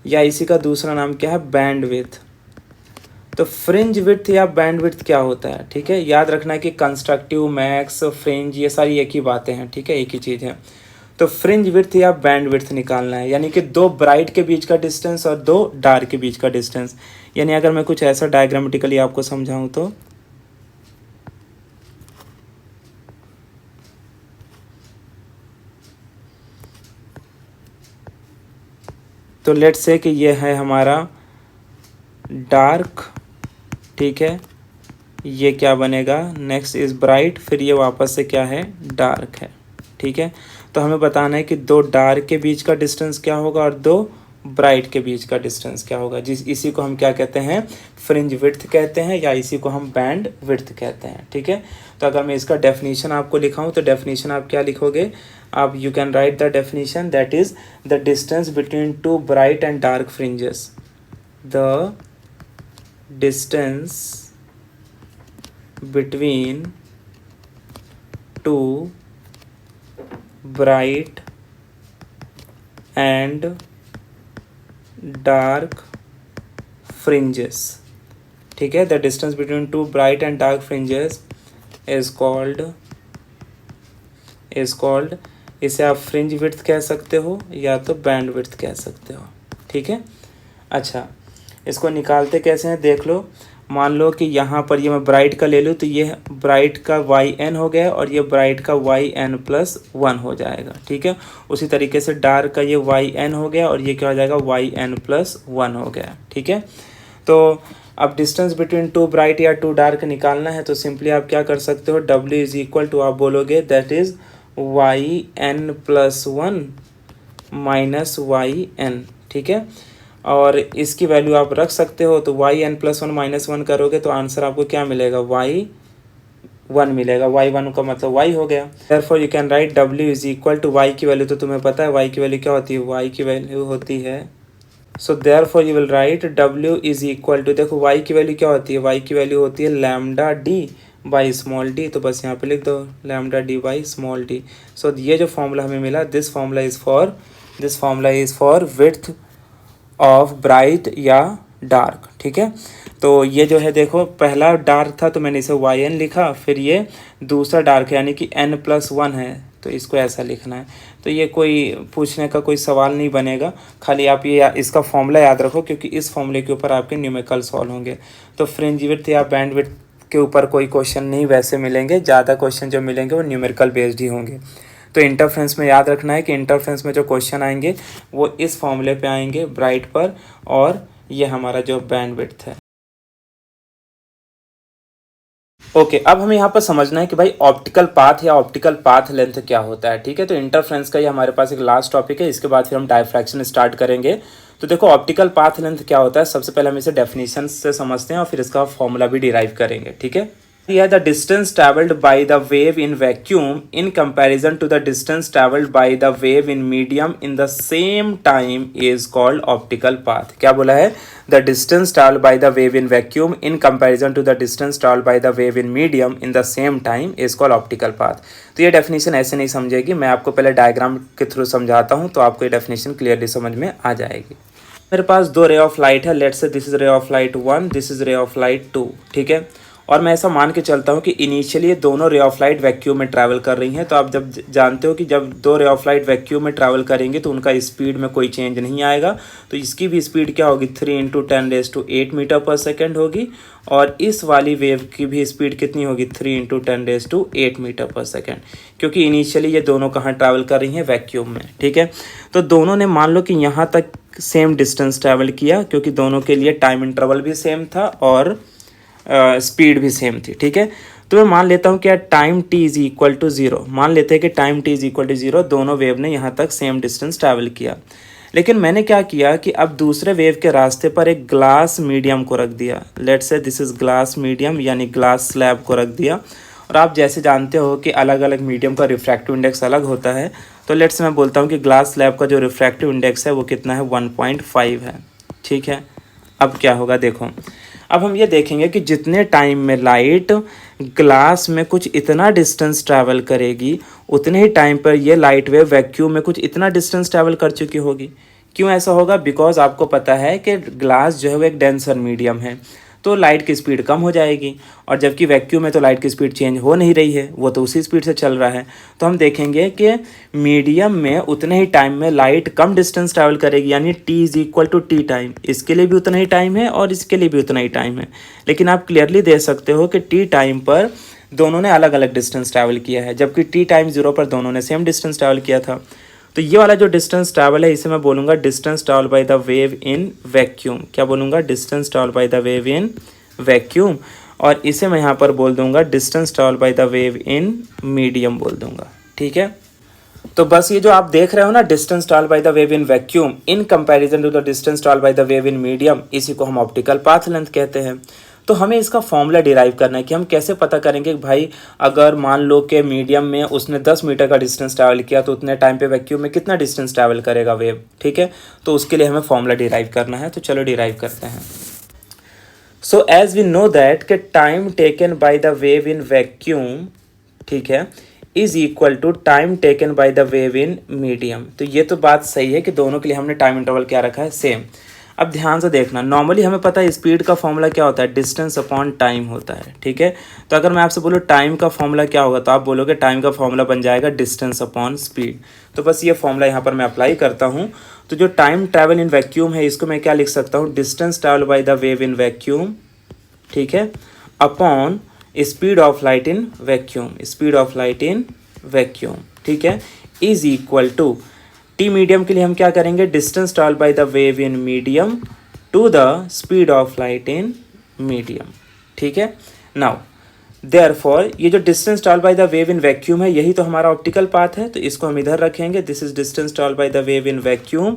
या इसी का दूसरा नाम क्या है, बैंड विड्थ। तो फ्रिंज विड्थ या बैंड विड्थ क्या होता है, ठीक है, याद रखना है कि कंस्ट्रक्टिव, मैक्स, फ्रिंज ये सारी एक ही बातें हैं। ठीक है, एक ही चीज़ है। तो फ्रिंज विड्थ या बैंड विड्थ निकालना है, यानी कि दो ब्राइट के बीच का डिस्टेंस और दो डार्क के बीच का डिस्टेंस। यानी अगर मैं कुछ ऐसा डायग्रामेटिकली आपको समझाऊं तो लेट्स से कि ये है हमारा डार्क। ठीक है, ये क्या बनेगा, नेक्स्ट इज ब्राइट, फिर ये वापस से क्या है, डार्क है। ठीक है, तो हमें बताना है कि दो डार्क के बीच का डिस्टेंस क्या होगा और दो ब्राइट के बीच का डिस्टेंस क्या होगा, इसी को हम क्या कहते हैं, फ्रिंज विड्थ कहते हैं, या इसी को हम बैंड विड्थ कहते हैं। ठीक है, तो अगर मैं इसका डेफिनेशन आपको लिखाऊं तो डेफिनेशन आप क्या लिखोगे, आप you can right the definition, that is the distance between two bright and dark fringes. The distance between two bright and dark fringes। ठीक है, the distance between two bright and dark fringes is called इसे आप fringe width कह सकते हो या तो band width कह सकते हो। ठीक है, अच्छा इसको निकालते कैसे हैं देख लो। मान लो कि यहाँ पर ये मैं ब्राइट का ले लूँ तो ये ब्राइट का y(n) हो गया और ये ब्राइट का yn+1 हो जाएगा। ठीक है, उसी तरीके से डार्क का ये yn हो गया और ये क्या हो जाएगा, yn+1 हो गया। ठीक है, तो अब डिस्टेंस बिटवीन टू ब्राइट या टू डार्क निकालना है, तो सिंपली आप क्या कर सकते हो, w इज इक्वल टू आप बोलोगे दैट इज yn+1 -yn। ठीक है, और इसकी वैल्यू आप रख सकते हो, तो yn+1 -1 करोगे तो आंसर आपको क्या मिलेगा, y1 मिलेगा। y1 का मतलब y हो गया। therefore you can write w is equal to y की वैल्यू तो तुम्हें पता है, y की वैल्यू क्या होती है, y की वैल्यू होती है, so therefore you will write w is equal to, देखो y की वैल्यू क्या होती है, y की वैल्यू होती है lambda d by small D, तो बस यहाँ पे लिख दो lambda d by small D. So ये जो फॉर्मूला हमें मिला, this formula is for width of bright या डार्क। ठीक है, तो ये जो है देखो पहला डार्क था तो मैंने इसे yn लिखा, फिर ये दूसरा डार्क है यानी कि n+1 है तो इसको ऐसा लिखना है। तो ये कोई पूछने का कोई सवाल नहीं बनेगा, खाली आप ये इसका फॉर्मूला याद रखो क्योंकि इस फॉर्मूले के ऊपर आपके न्यूमेरिकल सॉल्व होंगे। तो फ्रिंज विड्थ या बैंड विड्थ के ऊपर कोई क्वेश्चन नहीं वैसे मिलेंगे, ज़्यादा क्वेश्चन जो मिलेंगे वो न्यूमेरिकल बेस्ड ही होंगे। तो इंटरफ्रेंस में याद रखना है कि इंटरफ्रेंस में जो क्वेश्चन आएंगे वो इस फॉर्मूले पे आएंगे ब्राइट पर, और ये हमारा जो बैंड विड्थ है। ओके, अब हमें यहाँ पर समझना है कि भाई ऑप्टिकल पाथ या ऑप्टिकल पाथ लेंथ क्या होता है। ठीक है, तो इंटरफ्रेंस का ये हमारे पास एक लास्ट टॉपिक है, इसके बाद फिर हम डायफ्रैक्शन स्टार्ट करेंगे। तो देखो ऑप्टिकल पाथ लेंथ क्या होता है, सबसे पहले हम इसे डेफिनेशन से समझते हैं और फिर इसका फॉर्मूला भी डिराइव करेंगे। ठीक है, yeah, the distance traveled by the wave in vacuum in comparison to the distance traveled by the wave in medium in the same time is called optical path। क्या बोला है, the distance traveled by the wave in vacuum in comparison to the distance traveled by the wave in medium in the same time is called optical path। तो ये definition ऐसे नहीं समझेगी, मैं आपको पहले डायग्राम के थ्रू समझाता हूँ तो आपको ये डेफिनेशन क्लियरली समझ में आ जाएगी। मेरे पास दो रे ऑफ लाइट है, let's say this is ray of light 1, this is ray of light 2। ठीक है, और मैं ऐसा मान के चलता हूँ कि इनिशियली ये दोनों रे ऑफ लाइट वैक्यूम में ट्रैवल कर रही हैं। तो आप जब जानते हो कि जब दो रे ऑफ लाइट वैक्यूम में ट्रैवल करेंगे तो उनका स्पीड में कोई चेंज नहीं आएगा। तो इसकी भी स्पीड क्या होगी, 3 × 10⁸ मीटर पर सेकेंड होगी, और इस वाली वेव की भी स्पीड कितनी होगी, 3 × 10⁸ मीटर पर सेकेंड, क्योंकि इनिशियली ये दोनों कहाँ ट्रैवल कर रही हैं, वैक्यूम में। ठीक है, तो दोनों ने मान लो कि यहाँ तक सेम डिस्टेंस ट्रैवल किया, क्योंकि दोनों के लिए टाइम इंटरवल भी सेम था और स्पीड भी सेम थी। ठीक है, तो मैं मान लेता हूँ कि time t is equal to 0, मान लेते हैं कि time t is equal to 0, दोनों वेव ने यहाँ तक सेम डिस्टेंस ट्रैवल किया। लेकिन मैंने क्या किया कि अब दूसरे वेव के रास्ते पर एक ग्लास मीडियम को रख दिया। Let's say this is glass medium यानी ग्लास स्लैब को रख दिया। और आप जैसे जानते हो कि अलग अलग मीडियम का रिफ्रैक्टिव इंडेक्स अलग होता है, तो लेट्स मैं बोलता हूँ कि ग्लास स्लैब का जो रिफ्रैक्टिव इंडेक्स है वो कितना है, 1.5 है। ठीक है, अब क्या होगा देखो, अब हम ये देखेंगे कि जितने टाइम में लाइट ग्लास में कुछ इतना डिस्टेंस ट्रैवल करेगी, उतने ही टाइम पर ये लाइट वेव वैक्यूम में कुछ इतना डिस्टेंस ट्रैवल कर चुकी होगी। क्यों ऐसा होगा? बिकॉज आपको पता है कि ग्लास जो है वो एक डेंसर मीडियम है, तो लाइट की स्पीड कम हो जाएगी, और जबकि वैक्यूम में तो लाइट की स्पीड चेंज हो नहीं रही है, वो तो उसी स्पीड से चल रहा है। तो हम देखेंगे कि मीडियम में उतने ही टाइम में लाइट कम डिस्टेंस ट्रैवल करेगी, यानी t is equal to T time. इसके लिए भी उतना ही टाइम है और इसके लिए भी उतना ही टाइम है, लेकिन आप क्लियरली देख सकते हो कि टी टाइम पर दोनों ने अलग अलग डिस्टेंस ट्रैवल किया है, जबकि टी टाइम 0 पर दोनों ने सेम डिस्टेंस ट्रैवल किया था। तो ये वाला जो डिस्टेंस ट्रैवल है इसे मैं बोलूँगा distance travel by the wave in vacuum. क्या बोलूँगा? Distance travel by the wave in vacuum. और इसे मैं यहाँ पर बोल दूंगा distance travel by the wave in medium बोल दूंगा। ठीक है, तो बस ये जो आप देख रहे हो ना, distance travel by the wave in vacuum in comparison to the distance travel by the wave in medium, इसी को हम ऑप्टिकल पाथ लेंथ कहते हैं। तो हमें इसका फॉर्मूला डिराइव करना है कि हम कैसे पता करेंगे कि भाई अगर मान लो कि मीडियम में उसने 10 मीटर का डिस्टेंस ट्रैवल किया तो उतने टाइम पे वैक्यूम में कितना डिस्टेंस ट्रैवल करेगा वेव। ठीक है, तो उसके लिए हमें फॉर्मूला डिराइव करना है, तो चलो डिराइव करते हैं। So as we know that कि time taken by the wave in vacuum, ठीक है, is equal to time taken by the wave in medium। तो ये तो बात सही है कि दोनों के लिए हमने टाइम इंटरवल क्या रखा है, सेम। अब ध्यान से देखना, नॉर्मली हमें पता है स्पीड का फॉर्मूला क्या होता है, डिस्टेंस अपॉन टाइम होता है। ठीक है, तो अगर मैं आपसे बोलूँ टाइम का फॉर्मूला क्या होगा, तो आप बोलोगे टाइम का फॉर्मूला बन जाएगा डिस्टेंस अपॉन स्पीड। तो बस ये फॉर्मूला यहाँ पर मैं अप्लाई करता हूँ। तो जो टाइम ट्रैवल इन वैक्यूम है इसको मैं क्या लिख सकता हूँ, distance travel by the wave in vacuum, ठीक है, upon speed of light in vacuum, speed of light in vacuum, ठीक है, is equal to T medium के लिए हम क्या करेंगे, distance travel by the wave in medium to the speed of light in medium. ठीक है, नाउ देयरफॉर ये जो distance travel by the wave in vacuum है यही तो हमारा ऑप्टिकल पाथ है, तो इसको हम इधर रखेंगे। This is distance travel by the wave in vacuum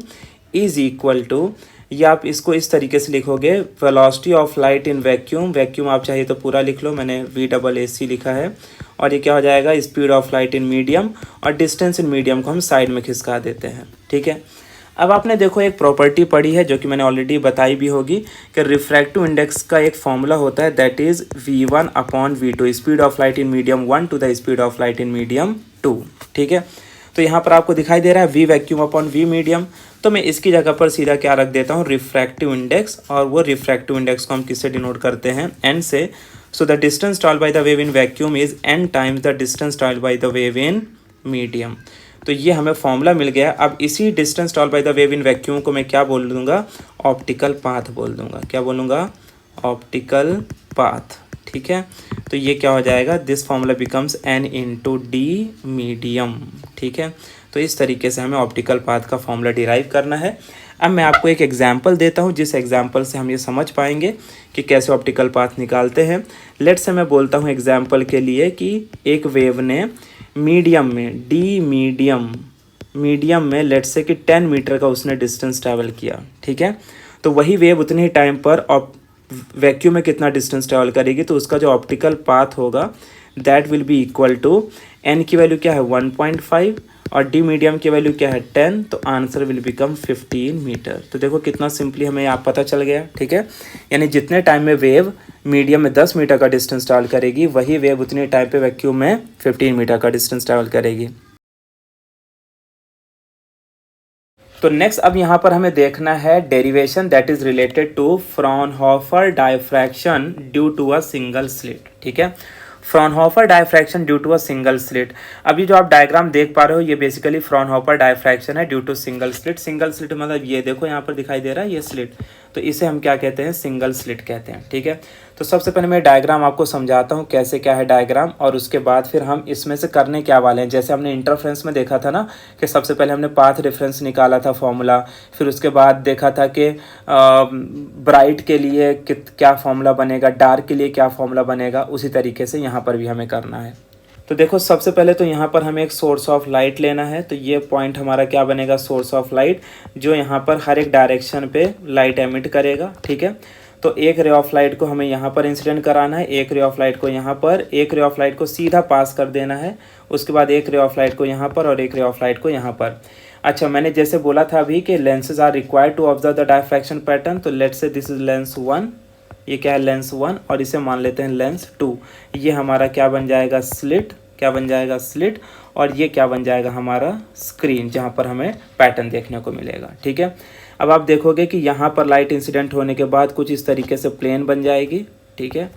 is equal to, या आप इसको इस तरीके से लिखोगे, velocity of light in vacuum, vacuum आप चाहिए तो पूरा लिख लो, मैंने VAAC लिखा है, और ये क्या हो जाएगा, speed of light in medium, और डिस्टेंस इन मीडियम को हम साइड में खिसका देते हैं। ठीक है, अब आपने देखो एक प्रॉपर्टी पढ़ी है जो कि मैंने ऑलरेडी बताई भी होगी कि रिफ्रैक्टिव इंडेक्स का एक फॉर्मूला होता है, that is V1 upon V2, speed of light in medium 1 to the speed of light in medium 2। ठीक है, तो यहाँ पर आपको दिखाई दे रहा है V vacuum upon V medium, तो मैं इसकी जगह पर सीधा क्या रख देता हूँ, रिफ्रैक्टिव इंडेक्स, और वो रिफ्रैक्टिव इंडेक्स को हम किससे डिनोट करते हैं, n से। So the distance travel by the wave in vacuum is n times the distance travel by the wave in medium. तो ये हमें फॉर्मूला मिल गया। अब इसी distance travel by the wave in vacuum को मैं क्या बोल दूंगा, ऑप्टिकल पाथ बोल दूंगा। क्या बोलूँगा, ऑप्टिकल पाथ। ठीक है, तो ये क्या हो जाएगा, this formula becomes n into D medium. ठीक है, तो इस तरीके से हमें ऑप्टिकल पाथ का फॉर्मूला डिराइव करना है। अब मैं आपको एक एग्जांपल देता हूँ जिस एग्जांपल से हम ये समझ पाएंगे कि कैसे ऑप्टिकल पाथ निकालते हैं। लेट्स से मैं बोलता हूँ एग्जांपल के लिए कि एक वेव ने मीडियम में, डी मीडियम में लेट्स से कि 10 मीटर का उसने डिस्टेंस ट्रैवल किया। ठीक है, तो वही वेव उतने ही टाइम पर वैक्यूम में कितना डिस्टेंस ट्रैवल करेगी, तो उसका जो ऑप्टिकल पाथ होगा that will be equal to, N की वैल्यू क्या है 1.5 और डी मीडियम की वैल्यू क्या है 10, तो आंसर विल बिकम 15 मीटर। तो देखो कितना सिंपली हमें यहाँ पता चल गया। ठीक है, यानी जितने टाइम में वेव मीडियम में 10 मीटर का डिस्टेंस ट्रैवल करेगी, वही वेव उतने टाइम पे वैक्यूम में 15 मीटर का डिस्टेंस ट्रैवल करेगी। तो नेक्स्ट अब यहाँ पर हमें देखना है derivation that is related to Fraunhofer diffraction due to a single slit. ठीक है, Fraunhofer diffraction due to a single slit. अभी जो आप डायग्राम देख पा रहे हो ये बेसिकली फ्रॉनहोफर डायफ्रैक्शन है due to single slit. Single slit मतलब ये देखो यहाँ पर दिखाई दे रहा है ये स्लिट, तो इसे हम क्या कहते हैं, सिंगल स्लिट कहते हैं। ठीक है, तो सबसे पहले मैं डायग्राम आपको समझाता हूँ कैसे क्या है डायग्राम, और उसके बाद फिर हम इसमें से करने क्या वाले हैं। जैसे हमने इंटरफ्रेंस में देखा था ना कि सबसे पहले हमने पाथ रेफरेंस निकाला था फॉर्मूला, फिर उसके बाद देखा था कि ब्राइट के लिए क्या फॉर्मूला बनेगा, डार्क के लिए क्या फॉर्मूला बनेगा, उसी तरीके से यहाँ पर भी हमें करना है। तो देखो सबसे पहले तो यहाँ पर हमें एक सोर्स ऑफ लाइट लेना है। तो ये पॉइंट हमारा क्या बनेगा, सोर्स ऑफ लाइट, जो यहाँ पर हर एक डायरेक्शन पे लाइट एमिट करेगा। ठीक है, तो एक रे ऑफ लाइट को हमें यहाँ पर इंसिडेंट कराना है, एक रे ऑफ लाइट को यहाँ पर, एक रे ऑफ लाइट को सीधा पास कर देना है, उसके बाद एक रे ऑफ लाइट को यहाँ पर और एक रे ऑफ लाइट को यहाँ पर। अच्छा, मैंने जैसे बोला था अभी कि lenses are required to observe the diffraction pattern. तो let's say this is lens 1, ये क्या है लेंस 1, और इसे मान लेते हैं लेंस 2। ये हमारा क्या बन जाएगा, स्लिट, क्या बन जाएगा, स्लिट, और ये क्या बन जाएगा हमारा स्क्रीन, जहाँ पर हमें पैटर्न देखने को मिलेगा। ठीक है, अब आप देखोगे कि यहाँ पर लाइट इंसिडेंट होने के बाद कुछ इस तरीके से प्लेन बन जाएगी। ठीक है,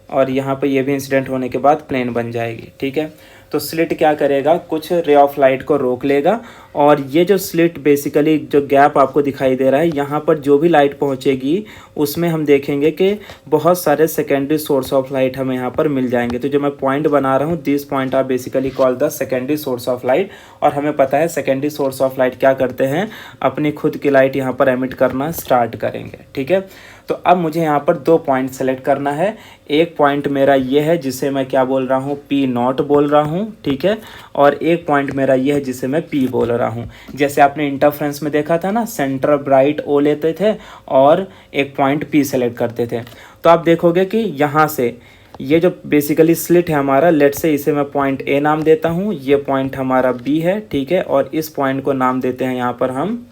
और यहाँ पर ये भी इंसिडेंट होने के बाद प्लेन बन जाएगी। ठीक है, तो स्लिट क्या करेगा, कुछ रे ऑफ लाइट को रोक लेगा, और ये जो स्लिट बेसिकली जो गैप आपको दिखाई दे रहा है, यहाँ पर जो भी लाइट पहुँचेगी उसमें हम देखेंगे कि बहुत सारे सेकेंडरी सोर्स ऑफ लाइट हमें यहाँ पर मिल जाएंगे। तो जो मैं पॉइंट बना रहा हूँ, this point are basically call the secondary source of light. और हमें पता है सेकेंडरी सोर्स ऑफ लाइट क्या करते हैं, अपनी खुद की लाइट यहाँ पर एमिट करना स्टार्ट करेंगे। ठीक है, तो अब मुझे यहाँ पर 2 पॉइंट सेलेक्ट करना है। एक पॉइंट मेरा ये है जिसे मैं क्या बोल रहा हूँ, P0 बोल रहा हूँ। ठीक है, और एक पॉइंट मेरा ये है जिसे मैं P बोल रहा हूँ। जैसे आपने इंटरफ्रेंस में देखा था ना, सेंटर ब्राइट O लेते थे और एक पॉइंट P सेलेक्ट करते थे। तो आप देखोगे कि यहाँ से ये जो बेसिकली स्लिट है हमारा, लेट से इसे मैं पॉइंट A नाम देता हूँ, ये पॉइंट हमारा B है। ठीक है, और इस पॉइंट को नाम देते हैं यहाँ पर हम,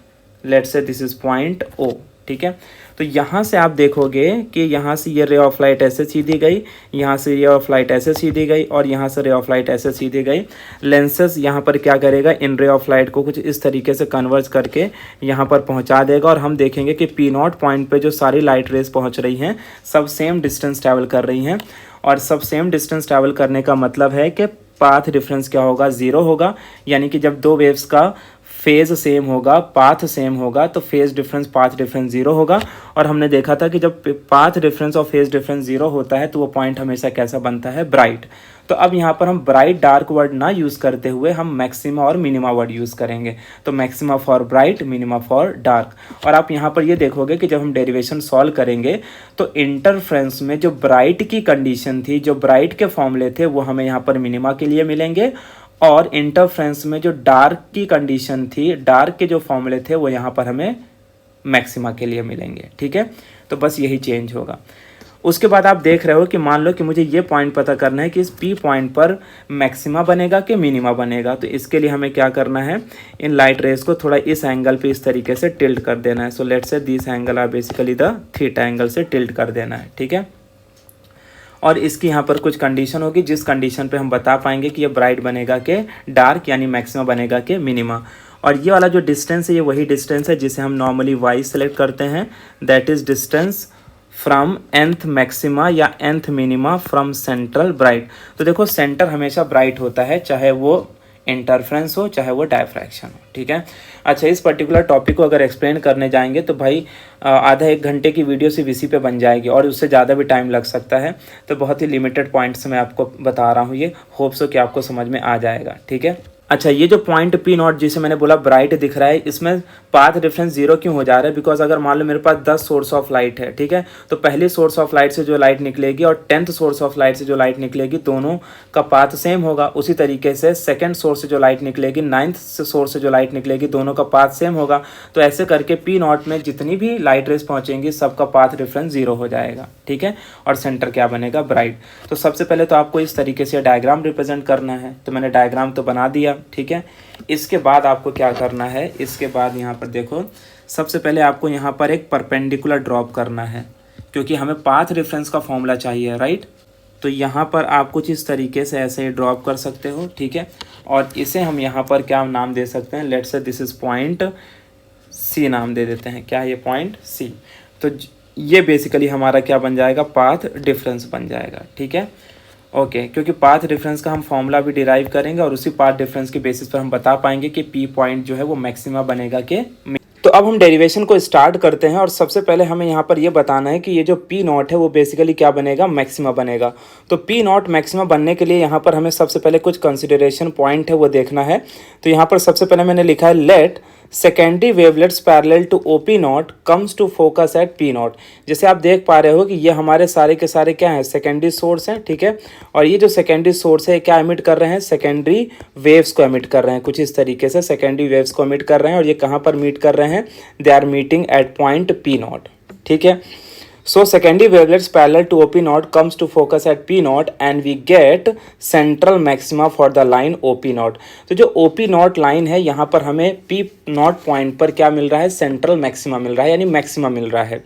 लेट से दिस इज पॉइंट O। ठीक है, तो यहाँ से आप देखोगे कि यहाँ से ये रे ऑफ लाइट ऐसे सीधी गई, यहाँ से रे ऑफ लाइट ऐसे सीधी गई, और यहाँ से रे ऑफ लाइट ऐसे सीधी गई। लेंसेज यहाँ पर क्या करेगा, इन रे ऑफ लाइट को कुछ इस तरीके से कन्वर्ज करके यहाँ पर पहुँचा देगा, और हम देखेंगे कि P0 पॉइंट पे जो सारी लाइट रेज पहुँच रही हैं सब सेम डिस्टेंस ट्रैवल कर रही हैं। और सब सेम डिस्टेंस ट्रैवल करने का मतलब है कि पाथ डिफरेंस क्या होगा, 0 होगा। यानी कि जब 2 वेव्स का फेज़ सेम होगा, पाथ सेम होगा, तो फेज़ डिफरेंस पाथ डिफरेंस 0 होगा। और हमने देखा था कि जब पाथ डिफरेंस और फेज़ डिफरेंस 0 होता है तो वो पॉइंट हमेशा कैसा बनता है, ब्राइट। तो अब यहाँ पर हम ब्राइट डार्क वर्ड ना यूज़ करते हुए हम मैक्सिमा और मिनिमा वर्ड यूज़ करेंगे। तो maxima for bright, minima for dark. और आप यहाँ पर ये देखोगे कि जब हम डेरिवेशन सॉल्व करेंगे तो इंटरफ्रेंस में जो ब्राइट की कंडीशन थी, जो ब्राइट के फॉर्मूले थे, वो हमें यहाँ पर मिनिमा के लिए मिलेंगे, और इंटरफ्रेंस में जो डार्क की कंडीशन थी, डार्क के जो फॉर्मूले थे, वो यहाँ पर हमें मैक्सिमा के लिए मिलेंगे। ठीक है, तो बस यही चेंज होगा। उसके बाद आप देख रहे हो कि मान लो कि मुझे ये पॉइंट पता करना है कि इस P पॉइंट पर मैक्सिमा बनेगा कि मिनिमा बनेगा। तो इसके लिए हमें क्या करना है, इन लाइट रेस को थोड़ा इस एंगल पे इस तरीके से टिल्ट कर देना है। So let's say this angle are basically the theta angle से टिल्ट कर देना है। ठीक है, और इसकी यहाँ पर कुछ कंडीशन होगी, जिस कंडीशन पे हम बता पाएंगे कि ये ब्राइट बनेगा कि डार्क, यानी मैक्सिमा बनेगा कि मिनिमा। और ये वाला जो डिस्टेंस है, ये वही डिस्टेंस है जिसे हम नॉर्मली y सेलेक्ट करते हैं, that is distance from nth maxima या nth minima from central bright. तो देखो सेंटर हमेशा ब्राइट होता है, चाहे वो इंटरफ्रेंस हो चाहे वो डायफ्रैक्शन हो। ठीक है, अच्छा, इस पर्टिकुलर टॉपिक को अगर एक्सप्लेन करने जाएंगे तो भाई आधा 1 घंटे की वीडियो सिर्फ इसी पे बन जाएगी, और उससे ज़्यादा भी टाइम लग सकता है। तो बहुत ही लिमिटेड पॉइंट्स मैं आपको बता रहा हूँ, ये होप सो कि आपको समझ में आ जाएगा। ठीक है, अच्छा, ये जो पॉइंट P0 जिसे मैंने बोला ब्राइट दिख रहा है, इसमें पाथ डिफरेंस 0 क्यों हो जा रहा है, बिकॉज अगर मान लो मेरे पास 10 सोर्स ऑफ लाइट है, ठीक है, तो पहली सोर्स ऑफ लाइट से जो लाइट निकलेगी और 10th सोर्स ऑफ लाइट से जो लाइट निकलेगी, दोनों का पाथ सेम होगा। उसी तरीके से सेकंड सोर्स से जो लाइट निकलेगी, 9th सोर्स से जो लाइट निकलेगी, दोनों का पाथ सेम होगा। तो ऐसे करके P0 में जितनी भी लाइट रेस पहुंचेंगी सबका पाथ डिफरेंस 0 हो जाएगा। ठीक है, और सेंटर क्या बनेगा, ब्राइट। तो सबसे पहले तो आपको इस तरीके से डायग्राम रिप्रेजेंट करना है। तो मैंने डायग्राम तो बना दिया। ठीक है, इसके बाद आपको क्या करना है, इसके बाद यहाँ पर देखो, सबसे पहले आपको यहाँ पर एक परपेंडिकुलर ड्रॉप करना है, क्योंकि हमें पाथ रेफरेंस का फॉर्मूला चाहिए, राइट। तो यहाँ पर आप कुछ इस तरीके से ऐसे ही ड्रॉप कर सकते हो। ठीक है, और इसे हम यहाँ पर क्या नाम दे सकते हैं, let's say this is point C नाम दे देते हैं। क्या है ये, पॉइंट C। तो ये बेसिकली हमारा क्या बन जाएगा, पाथ डिफरेंस बन जाएगा। ठीक है, ओके, क्योंकि पाथ डिफरेंस का हम फॉर्मूला भी डिराइव करेंगे, और उसी पाथ डिफरेंस के बेसिस पर हम बता पाएंगे कि P पॉइंट जो है वो मैक्सिमा बनेगा कि। तो अब हम डेरिवेशन को स्टार्ट करते हैं, और सबसे पहले हमें यहाँ पर ये बताना है कि ये जो P0 है वो बेसिकली क्या बनेगा, मैक्सिमा बनेगा। तो P0 मैक्सिमा बनने के लिए यहाँ पर हमें सबसे पहले कुछ कंसिडरेशन पॉइंट है वो देखना है। तो यहाँ पर सबसे पहले मैंने लिखा है let secondary wavelets parallel to OP nought comes to focus at P nought. जैसे आप देख पा रहे हो कि ये हमारे सारे के सारे क्या हैं, सेकेंडरी सोर्स हैं, ठीक है। और ये जो सेकेंडरी सोर्स है क्या एमिट कर रहे हैं, सेकेंडरी वेव्स को एमिट कर रहे हैं, कुछ इस तरीके से सेकेंडरी वेव्स को एमिट कर रहे हैं। और ये कहाँ पर मीट कर रहे हैं, they are meeting at point P nought, ठीक है। So secondary wavelets parallel to OP naught comes to focus at P naught and we get central maxima for the line OP naught। तो जो OP naught line है यहाँ पर हमें P naught point पर क्या मिल रहा है, सेंट्रल मैक्सिमा मिल रहा है, यानी मैक्सिमा मिल रहा है।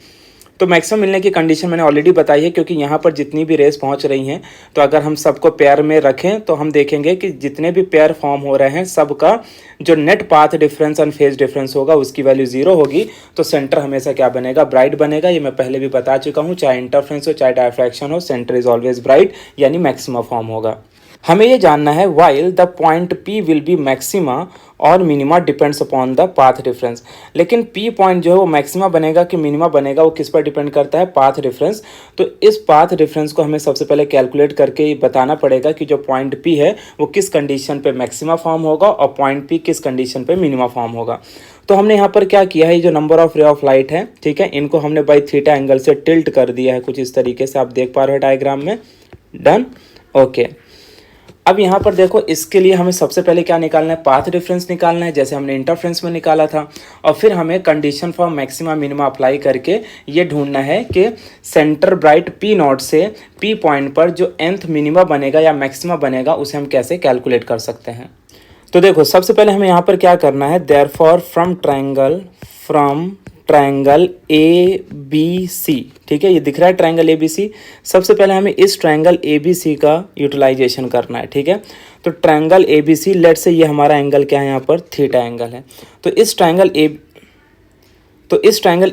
तो मैक्सिमम मिलने की कंडीशन मैंने ऑलरेडी बताई है, क्योंकि यहाँ पर जितनी भी रेस पहुँच रही हैं तो अगर हम सबको पेयर में रखें तो हम देखेंगे कि जितने भी पेयर फॉर्म हो रहे हैं सबका जो net path difference and phase difference होगा उसकी वैल्यू 0 होगी। तो सेंटर हमेशा क्या बनेगा, ब्राइट बनेगा। ये मैं पहले भी बता चुका हूँ, चाहे इंटरफ्रेंस हो चाहे डायफ्रैक्शन हो, सेंटर इज ऑलवेज ब्राइट, यानी मैक्सिमा फॉर्म होगा। हमें ये जानना है while the point P will be maxima और minima depends upon the path difference. लेकिन P पॉइंट जो है वो मैक्सिमा बनेगा कि मिनिमा बनेगा, वो किस पर डिपेंड करता है, पाथ डिफरेंस। तो इस पाथ डिफरेंस को हमें सबसे पहले कैलकुलेट करके बताना पड़ेगा कि जो पॉइंट P है वो किस कंडीशन पे मैक्सिमा फॉर्म होगा और पॉइंट P किस कंडीशन पे मिनिमा फॉर्म होगा। तो हमने यहाँ पर क्या किया है, ये जो number of ray of light है, ठीक है, इनको हमने बाई थीटा एंगल से टिल्ट कर दिया है, कुछ इस तरीके से आप देख पा रहे हो डायग्राम में। Done, okay. अब यहाँ पर देखो, इसके लिए हमें सबसे पहले क्या निकालना है, पाथ डिफरेंस निकालना है, जैसे हमने इंटरफ्रेंस में निकाला था। और फिर हमें condition for maxima minima apply करके ये ढूंढना है कि सेंटर ब्राइट पी नॉट से पी पॉइंट पर जो nth मिनिमा बनेगा या मैक्सिमा बनेगा उसे हम कैसे कैलकुलेट कर सकते हैं। तो देखो, सबसे पहले हमें यहाँ पर क्या करना है, therefore from triangle A B C, ठीक है, ये दिख रहा है ट्रायंगल ए बी सी। सबसे पहले हमें इस ट्रायंगल ए बी सी का यूटिलाइजेशन करना है, ठीक है। तो triangle A B C, let say ये हमारा एंगल क्या है, यहाँ पर थीटा एंगल है। तो इस ट्रायंगल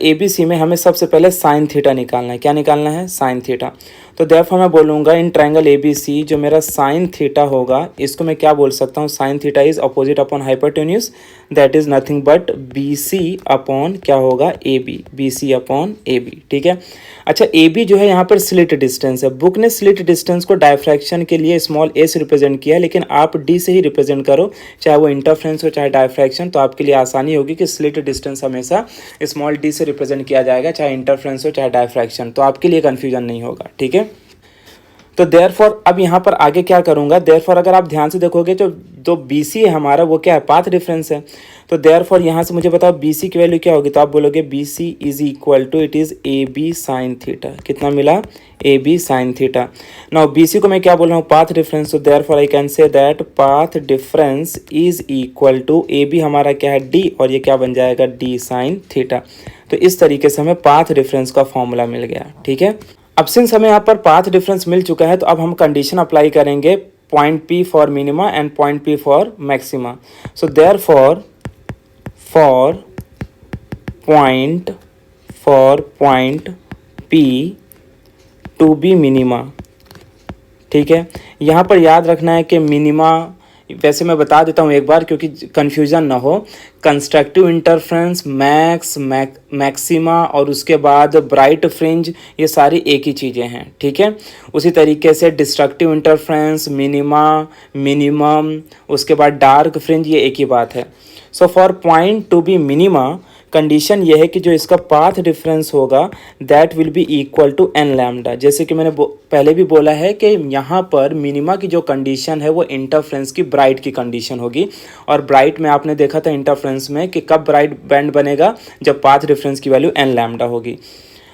ए बी सी में हमें सबसे पहले साइन थीटा निकालना है। क्या निकालना है, साइन थीटा। तो देयरफॉर मैं बोलूँगा इन ट्रायंगल ए बी सी जो मेरा साइन थीटा होगा, इसको मैं क्या बोल सकता हूँ, sine theta is opposite upon hypotenuse, that is nothing but B C upon क्या होगा, A B, B C upon A B, ठीक है। अच्छा, ए बी जो है यहाँ पर स्लिट डिस्टेंस है। बुक ने स्लिट डिस्टेंस को डायफ्रैक्शन के लिए स्मॉल ए से रिप्रेजेंट किया है, लेकिन आप डी से ही रिप्रेजेंट करो, चाहे वो इंटरफ्रेंस हो चाहे डायफ्रैक्शन, तो आपके लिए आसानी होगी कि स्लिट डिस्टेंस हमेशा स्मॉल डी से रिप्रेजेंट किया जाएगा, चाहे इंटरफ्रेंस हो चाहे डायफ्रैक्शन, तो आपके लिए कन्फ्यूजन नहीं होगा, ठीक है। तो देयरफॉर अब यहाँ पर आगे क्या करूँगा, देयरफॉर अगर आप ध्यान से देखोगे तो जो बी सी है हमारा वो क्या है, पाथ डिफरेंस है। तो देयरफॉर यहाँ से मुझे बताओ बी सी की वैल्यू क्या होगी, तो आप बोलोगे B C is equal to, it is A B sine theta. कितना मिला, A B sine theta. Now B C को मैं क्या बोल रहा हूँ, पाथ डिफरेंस। तो therefore I can say that path difference is equal to, A B हमारा क्या है, डी, और ये क्या बन जाएगा, डी साइन थीटा। तो इस तरीके से हमें पाथ डिफरेंस का फॉर्मूला मिल गया, ठीक है। अब सिंस हमें यहाँ पर पाथ डिफरेंस मिल चुका है तो अब हम कंडीशन अप्लाई करेंगे point P for minima and point P for maxima. So therefore for point P to be minima, ठीक है। यहाँ पर याद रखना है कि मिनिमा, वैसे मैं बता देता हूँ एक बार क्योंकि कन्फ्यूज़न ना हो, कंस्ट्रक्टिव इंटरफ्रेंस, मैक्सिमा और उसके बाद ब्राइट फ्रिंज, ये सारी एक ही चीज़ें हैं, ठीक है। उसी तरीके से डिस्ट्रक्टिव इंटरफ्रेंस, मिनिमा, मिनिमम, उसके बाद डार्क फ्रिंज, ये एक ही बात है। So for point to be minima condition ये है कि जो इसका पाथ डिफरेंस होगा that will be equal to N lambda. जैसे कि मैंने पहले भी बोला है कि यहाँ पर मिनिमा की जो कंडीशन है वो इंटरफ्रेंस की ब्राइट की कंडीशन होगी, और ब्राइट में आपने देखा था इंटरफ्रेंस में कि कब ब्राइट बैंड बनेगा, जब पाथ डिफरेंस की वैल्यू एन लैम्डा होगी।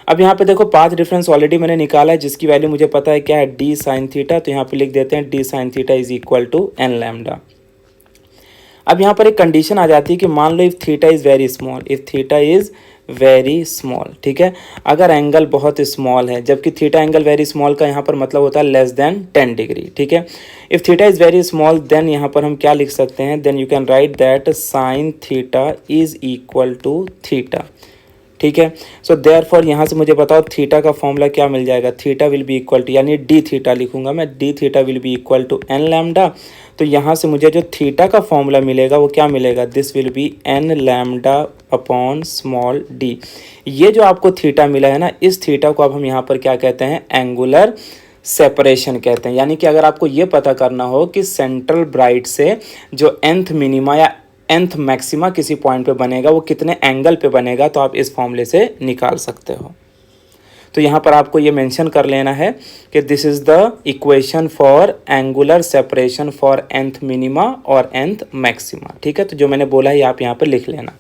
अब यहाँ पे देखो पाथ डिफरेंस ऑलरेडी मैंने निकाला है, जिसकी वैल्यू मुझे पता है क्या है, डी साइन थीटा। तो यहाँ पे लिख देते हैं D sine theta is equal to N lambda. अब यहाँ पर एक कंडीशन आ जाती है कि मान लो if theta is very small, if theta is very small, ठीक है, अगर एंगल बहुत स्मॉल है, जबकि थीटा एंगल वेरी स्मॉल का यहाँ पर मतलब होता है लेस देन 10 डिग्री, ठीक है। If theta is very small then यहाँ पर हम क्या लिख सकते हैं, then you can write that sine theta is equal to theta, ठीक है। सो देयरफॉर यहाँ से मुझे बताओ थीटा का फॉर्मूला क्या मिल जाएगा, theta will be equal to, यानी डी थीटा लिखूंगा मैं, D theta will be equal to N lambda. तो यहाँ से मुझे जो थीटा का फॉर्मूला मिलेगा वो क्या मिलेगा, this will be N lambda upon small D. ये जो आपको थीटा मिला है ना, इस थीटा को अब हम यहाँ पर क्या कहते हैं, एंगुलर सेपरेशन कहते हैं। यानी कि अगर आपको ये पता करना हो कि सेंट्रल ब्राइट से जो nth मिनिमा या nth मैक्सिमा किसी पॉइंट पे बनेगा, वो कितने एंगल पे बनेगा, तो आप इस फॉर्मूले से निकाल सकते हो। तो यहाँ पर आपको ये मेंशन कर लेना है कि this is the equation for angular separation for nth minima और nth मैक्सिमा। ठीक है, तो जो मैंने बोला है आप यहाँ पर लिख लेना।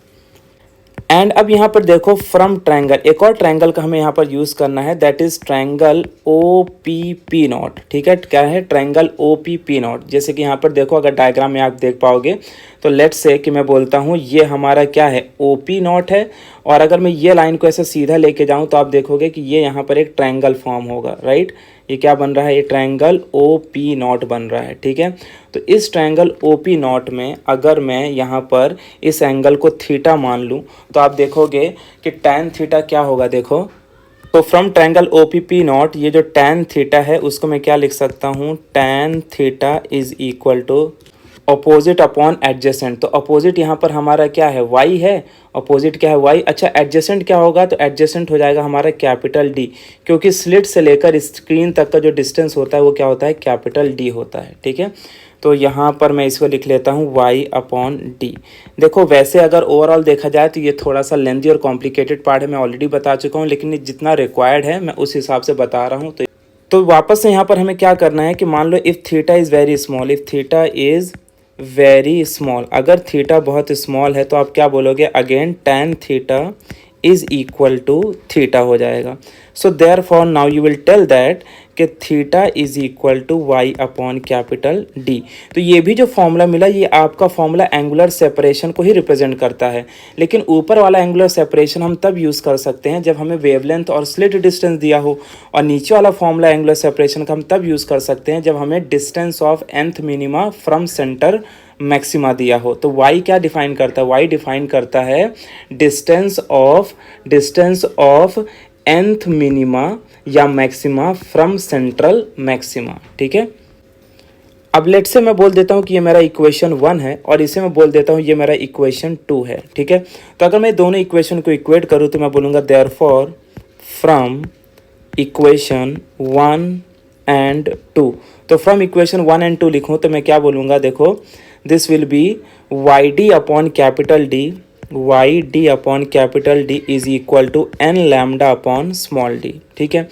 एंड अब यहाँ पर देखो फ्रॉम ट्रायंगल, एक और ट्रायंगल का हमें यहाँ पर यूज़ करना है, that is triangle O P P nought. ठीक है, क्या है, triangle O P P nought. जैसे कि यहाँ पर देखो, अगर डायग्राम में आप देख पाओगे तो लेट्स से कि मैं बोलता हूँ ये हमारा क्या है, ओ पी नॉट है, और अगर मैं ये लाइन को ऐसे सीधा लेके जाऊँ तो आप देखोगे कि ये यहाँ पर एक ट्रायंगल फॉर्म होगा, राइट। ये क्या बन रहा है, ये ट्रायंगल ओ पी नॉट बन रहा है। ठीक है, तो इस ट्रायंगल ओ पी नॉट में अगर मैं यहाँ पर इस एंगल को थीटा मान लूँ तो आप देखोगे कि टैन थीटा क्या होगा। देखो, तो from triangle O P P nought ये जो टैन थीटा है उसको मैं क्या लिख सकता हूँ, tan theta is equal to opposite upon adjacent. तो अपोजिट यहाँ पर हमारा क्या है, वाई है, अपोजिट क्या है, वाई। अच्छा, एडजेसेंट क्या होगा, तो एडजेसेंट हो जाएगा हमारा कैपिटल डी, क्योंकि स्लिट से लेकर स्क्रीन तक का जो डिस्टेंस होता है वो क्या होता है, कैपिटल डी होता है। ठीक है, तो यहाँ पर मैं इसको लिख लेता हूँ वाई अपॉन डी। देखो, वैसे अगर ओवरऑल देखा जाए तो ये थोड़ा सा लेंथी और कॉम्प्लिकेटेड पार्ट है, मैं ऑलरेडी बता चुका हूँ, लेकिन जितना रिक्वायर्ड है मैं उस हिसाब से बता रहा हूँ। तो वापस से यहाँ पर हमें क्या करना है कि मान लो if theta is very small, if theta is very small, अगर थीटा बहुत स्मॉल है तो आप क्या बोलोगे, again tan theta is equal to theta हो जाएगा। So therefore now you will tell that कि theta is equal to Y upon capital D. तो ये भी जो फॉर्मूला मिला ये आपका फॉर्मूला एंगुलर सेपरेशन को ही रिप्रेजेंट करता है, लेकिन ऊपर वाला एंगुलर सेपरेशन हम तब यूज़ कर सकते हैं जब हमें वेवलेंथ और स्लिट डिस्टेंस दिया हो, और नीचे वाला फॉर्मूला एंगुलर सेपरेशन का हम तब यूज़ कर सकते हैं जब हमें distance of nth minima from centre maxima दिया हो। तो y क्या डिफाइन करता है, y डिफाइन करता है डिस्टेंस ऑफ nth मिनिमा या मैक्सिमा फ्रॉम सेंट्रल मैक्सिमा। ठीक है, अब लेट से मैं बोल देता हूँ कि ये मेरा इक्वेशन 1 है और इसे मैं बोल देता हूँ ये मेरा इक्वेशन 2 है। ठीक है, तो अगर मैं दोनों इक्वेशन को इक्वेट करूँ तो मैं बोलूँगा देयरफॉर फ्रॉम इक्वेशन 1 एंड 2। तो फ्रॉम इक्वेशन 1 एंड 2 लिखूँ तो मैं क्या बोलूँगा, देखो this will be Y D upon capital D, Y D upon capital D is equal to N lambda upon small D. ठीक है,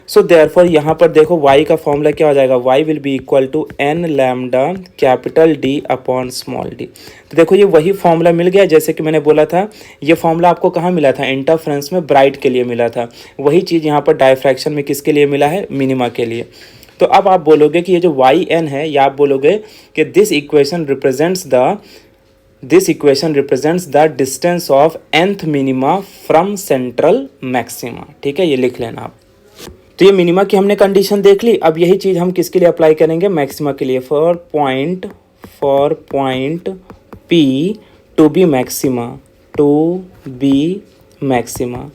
सो देयरफॉर यहाँ पर देखो y का फॉर्मूला क्या हो जाएगा, y will be equal to N lambda capital D upon small D. तो देखो ये वही फॉर्मूला मिल गया, जैसे कि मैंने बोला था ये फॉर्मूला आपको कहाँ मिला था, इंटरफेरेंस में ब्राइट के लिए मिला था। वही चीज़ यहाँ पर डायफ्रैक्शन में किसके लिए मिला है, मिनिमा के लिए। तो अब आप बोलोगे कि ये जो वाई एन है, या आप बोलोगे कि this equation represents the distance of nth minima from central maxima. ठीक है, ये लिख लेना आप। तो ये मिनिमा की हमने कंडीशन देख ली। अब यही चीज़ हम किसके लिए अप्लाई करेंगे, मैक्सिमा के लिए। For point P to be maxima,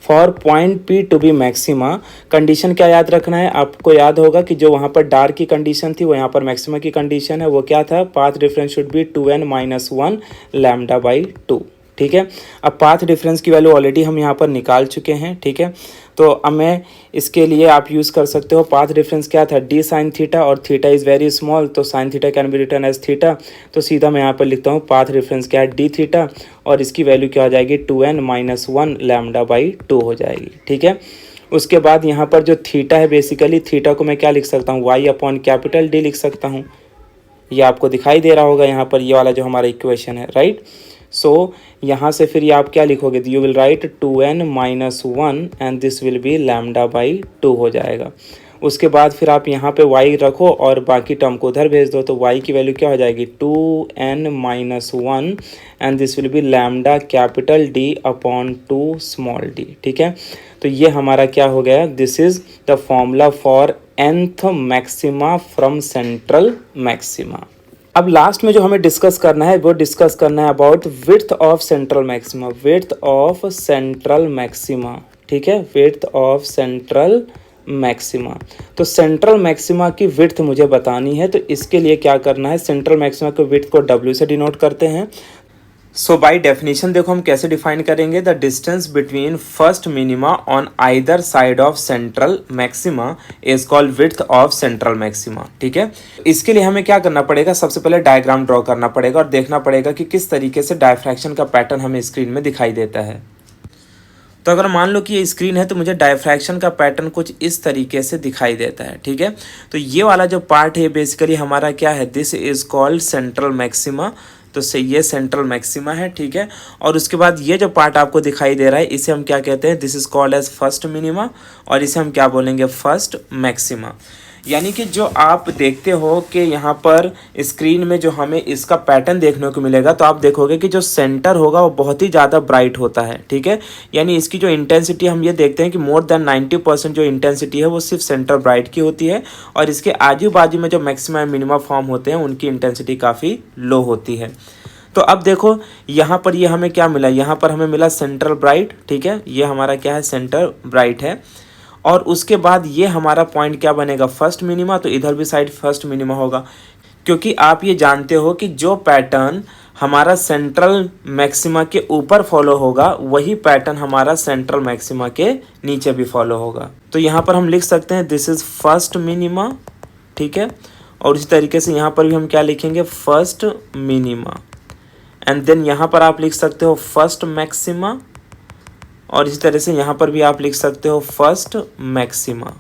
for point P to be maxima, condition क्या याद रखना है आपको, याद होगा कि जो वहाँ पर डार्क की कंडीशन थी वो यहाँ पर मैक्सिमा की कंडीशन है, वो क्या था, path difference should B 2n-1 lambda by 2। ठीक है, अब पाथ डिफरेंस की वैल्यू ऑलरेडी हम यहाँ पर निकाल चुके हैं। ठीक है, तो अब मैं इसके लिए आप यूज़ कर सकते हो, पाथ डिफरेंस क्या था, डी साइन थीटा, और थीटा इज़ वेरी स्मॉल तो sine theta can be written as theta. तो सीधा मैं यहाँ पर लिखता हूँ पाथ डिफरेंस क्या है, डी थीटा, और इसकी वैल्यू क्या हो जाएगी, 2n-1 लैम्डा बाई 2 हो जाएगी। ठीक है, उसके बाद यहाँ पर जो थीटा है, बेसिकली थीटा को मैं क्या लिख सकता हूँ, वाई अपॉन कैपिटल डी लिख सकता हूँ। ये आपको दिखाई दे रहा होगा यहाँ पर, ये वाला जो हमारा इक्वेशन है, राइट। सो यहाँ से फिर ये आप क्या लिखोगे, you will right 2n-1 and this will B lambda by 2 हो जाएगा। उसके बाद फिर आप यहाँ पे y रखो और बाकी टर्म को उधर भेज दो, तो y की वैल्यू क्या हो जाएगी, 2n-1 and this will B lambda capital D upon 2 small d। ठीक है, तो ये हमारा क्या हो गया, this is the formula for nth maxima from central maxima. अब लास्ट में जो हमें डिस्कस करना है वो डिस्कस करना है about width of central maxima, width of central maxima. ठीक है, विड्थ ऑफ सेंट्रल मैक्सिमा। तो सेंट्रल मैक्सिमा की विड्थ मुझे बतानी है, तो इसके लिए क्या करना है, सेंट्रल मैक्सिमा के विड्थ को W से डिनोट करते हैं। सो बाय डेफिनेशन देखो हम कैसे डिफाइन करेंगे, the distance between first minima on either side of central maxima is called width of central maxima. ठीक है, इसके लिए हमें क्या करना पड़ेगा, सबसे पहले डायग्राम ड्रॉ करना पड़ेगा और देखना पड़ेगा कि किस तरीके से डायफ्रैक्शन का पैटर्न हमें स्क्रीन में दिखाई देता है। तो अगर मान लो कि ये स्क्रीन है तो मुझे डायफ्रैक्शन का पैटर्न कुछ इस तरीके से दिखाई देता है। ठीक है, तो ये वाला जो पार्ट है बेसिकली हमारा क्या है, this is called central maxima. तो से ये सेंट्रल मैक्सिमा है। ठीक है, और उसके बाद ये जो पार्ट आपको दिखाई दे रहा है इसे हम क्या कहते हैं, this is called as first minima, और इसे हम क्या बोलेंगे, फर्स्ट मैक्सिमा। यानी कि जो आप देखते हो कि यहाँ पर स्क्रीन में जो हमें इसका पैटर्न देखने को मिलेगा, तो आप देखोगे कि जो सेंटर होगा वो बहुत ही ज़्यादा ब्राइट होता है। ठीक है, यानी इसकी जो इंटेंसिटी हम ये देखते हैं कि मोर देन 90% जो इंटेंसिटी है वो सिर्फ सेंटर ब्राइट की होती है, और इसके आजू बाजू में जो मैक्सिमा मिनिमा फॉर्म होते हैं उनकी इंटेंसिटी काफ़ी लो होती है। तो अब देखो यहाँ पर ये हमें क्या मिला, यहाँ पर हमें मिला सेंटर ब्राइट। ठीक है, ये हमारा क्या है, सेंटर ब्राइट है, और उसके बाद ये हमारा पॉइंट क्या बनेगा, फर्स्ट मिनिमा। तो इधर भी साइड फर्स्ट मिनिमा होगा, क्योंकि आप ये जानते हो कि जो पैटर्न हमारा सेंट्रल मैक्सिमा के ऊपर फॉलो होगा वही पैटर्न हमारा सेंट्रल मैक्सिमा के नीचे भी फॉलो होगा। तो यहाँ पर हम लिख सकते हैं दिस इज फर्स्ट मिनिमा। ठीक है, और इसी तरीके से यहाँ पर भी हम क्या लिखेंगे, फर्स्ट मिनिमा, एंड देन यहाँ पर आप लिख सकते हो फर्स्ट मैक्सिमा, और इसी तरह से यहाँ पर भी आप लिख सकते हो फर्स्ट मैक्सिमा।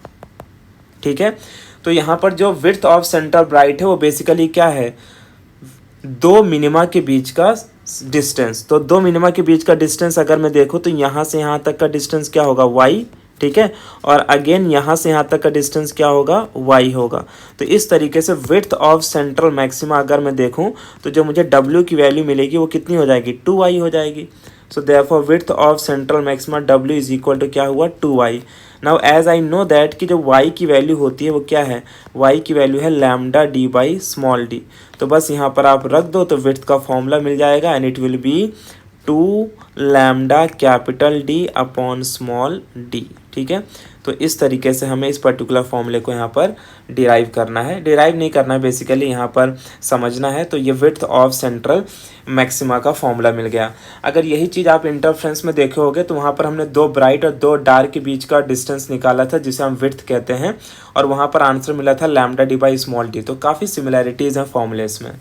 ठीक है, तो यहाँ पर जो विड्थ ऑफ सेंटर ब्राइट है वो बेसिकली क्या है, दो मिनिमा के बीच का डिस्टेंस। तो दो मिनिमा के बीच का डिस्टेंस अगर मैं देखूँ तो यहाँ से यहाँ तक का डिस्टेंस क्या होगा, y। ठीक है, और अगेन यहाँ से यहाँ तक का डिस्टेंस क्या होगा, y होगा। तो इस तरीके से विड्थ ऑफ सेंट्रल मैक्सिमा अगर मैं देखूँ तो जो मुझे w की वैल्यू मिलेगी वो कितनी हो जाएगी, 2y हो जाएगी। So therefore width of central maxima w is equal to क्या हुआ, 2y। Now as I know that कि जो y की वैल्यू होती है वो क्या है, y की वैल्यू है lambda d by small d। तो बस यहाँ पर आप रख दो तो विड्थ का फॉर्मूला मिल जाएगा, and it will B 2 lambda capital D upon small d। ठीक है, तो इस तरीके से हमें इस पर्टिकुलर फॉर्मूले को यहाँ पर डिराइव करना है, डिराइव नहीं करना है बेसिकली यहाँ पर समझना है। तो ये विड्थ ऑफ सेंट्रल मैक्सिमा का फॉर्मूला मिल गया। अगर यही चीज़ आप इंटरफ्रेंस में देखे होगे तो वहाँ पर हमने दो ब्राइट और दो डार्क के बीच का डिस्टेंस निकाला था जिसे हम विड्थ कहते हैं, और वहाँ पर आंसर मिला था lambda d by small d। तो काफ़ी सिमिलैरिटीज़ हैं फॉर्मूलेस में।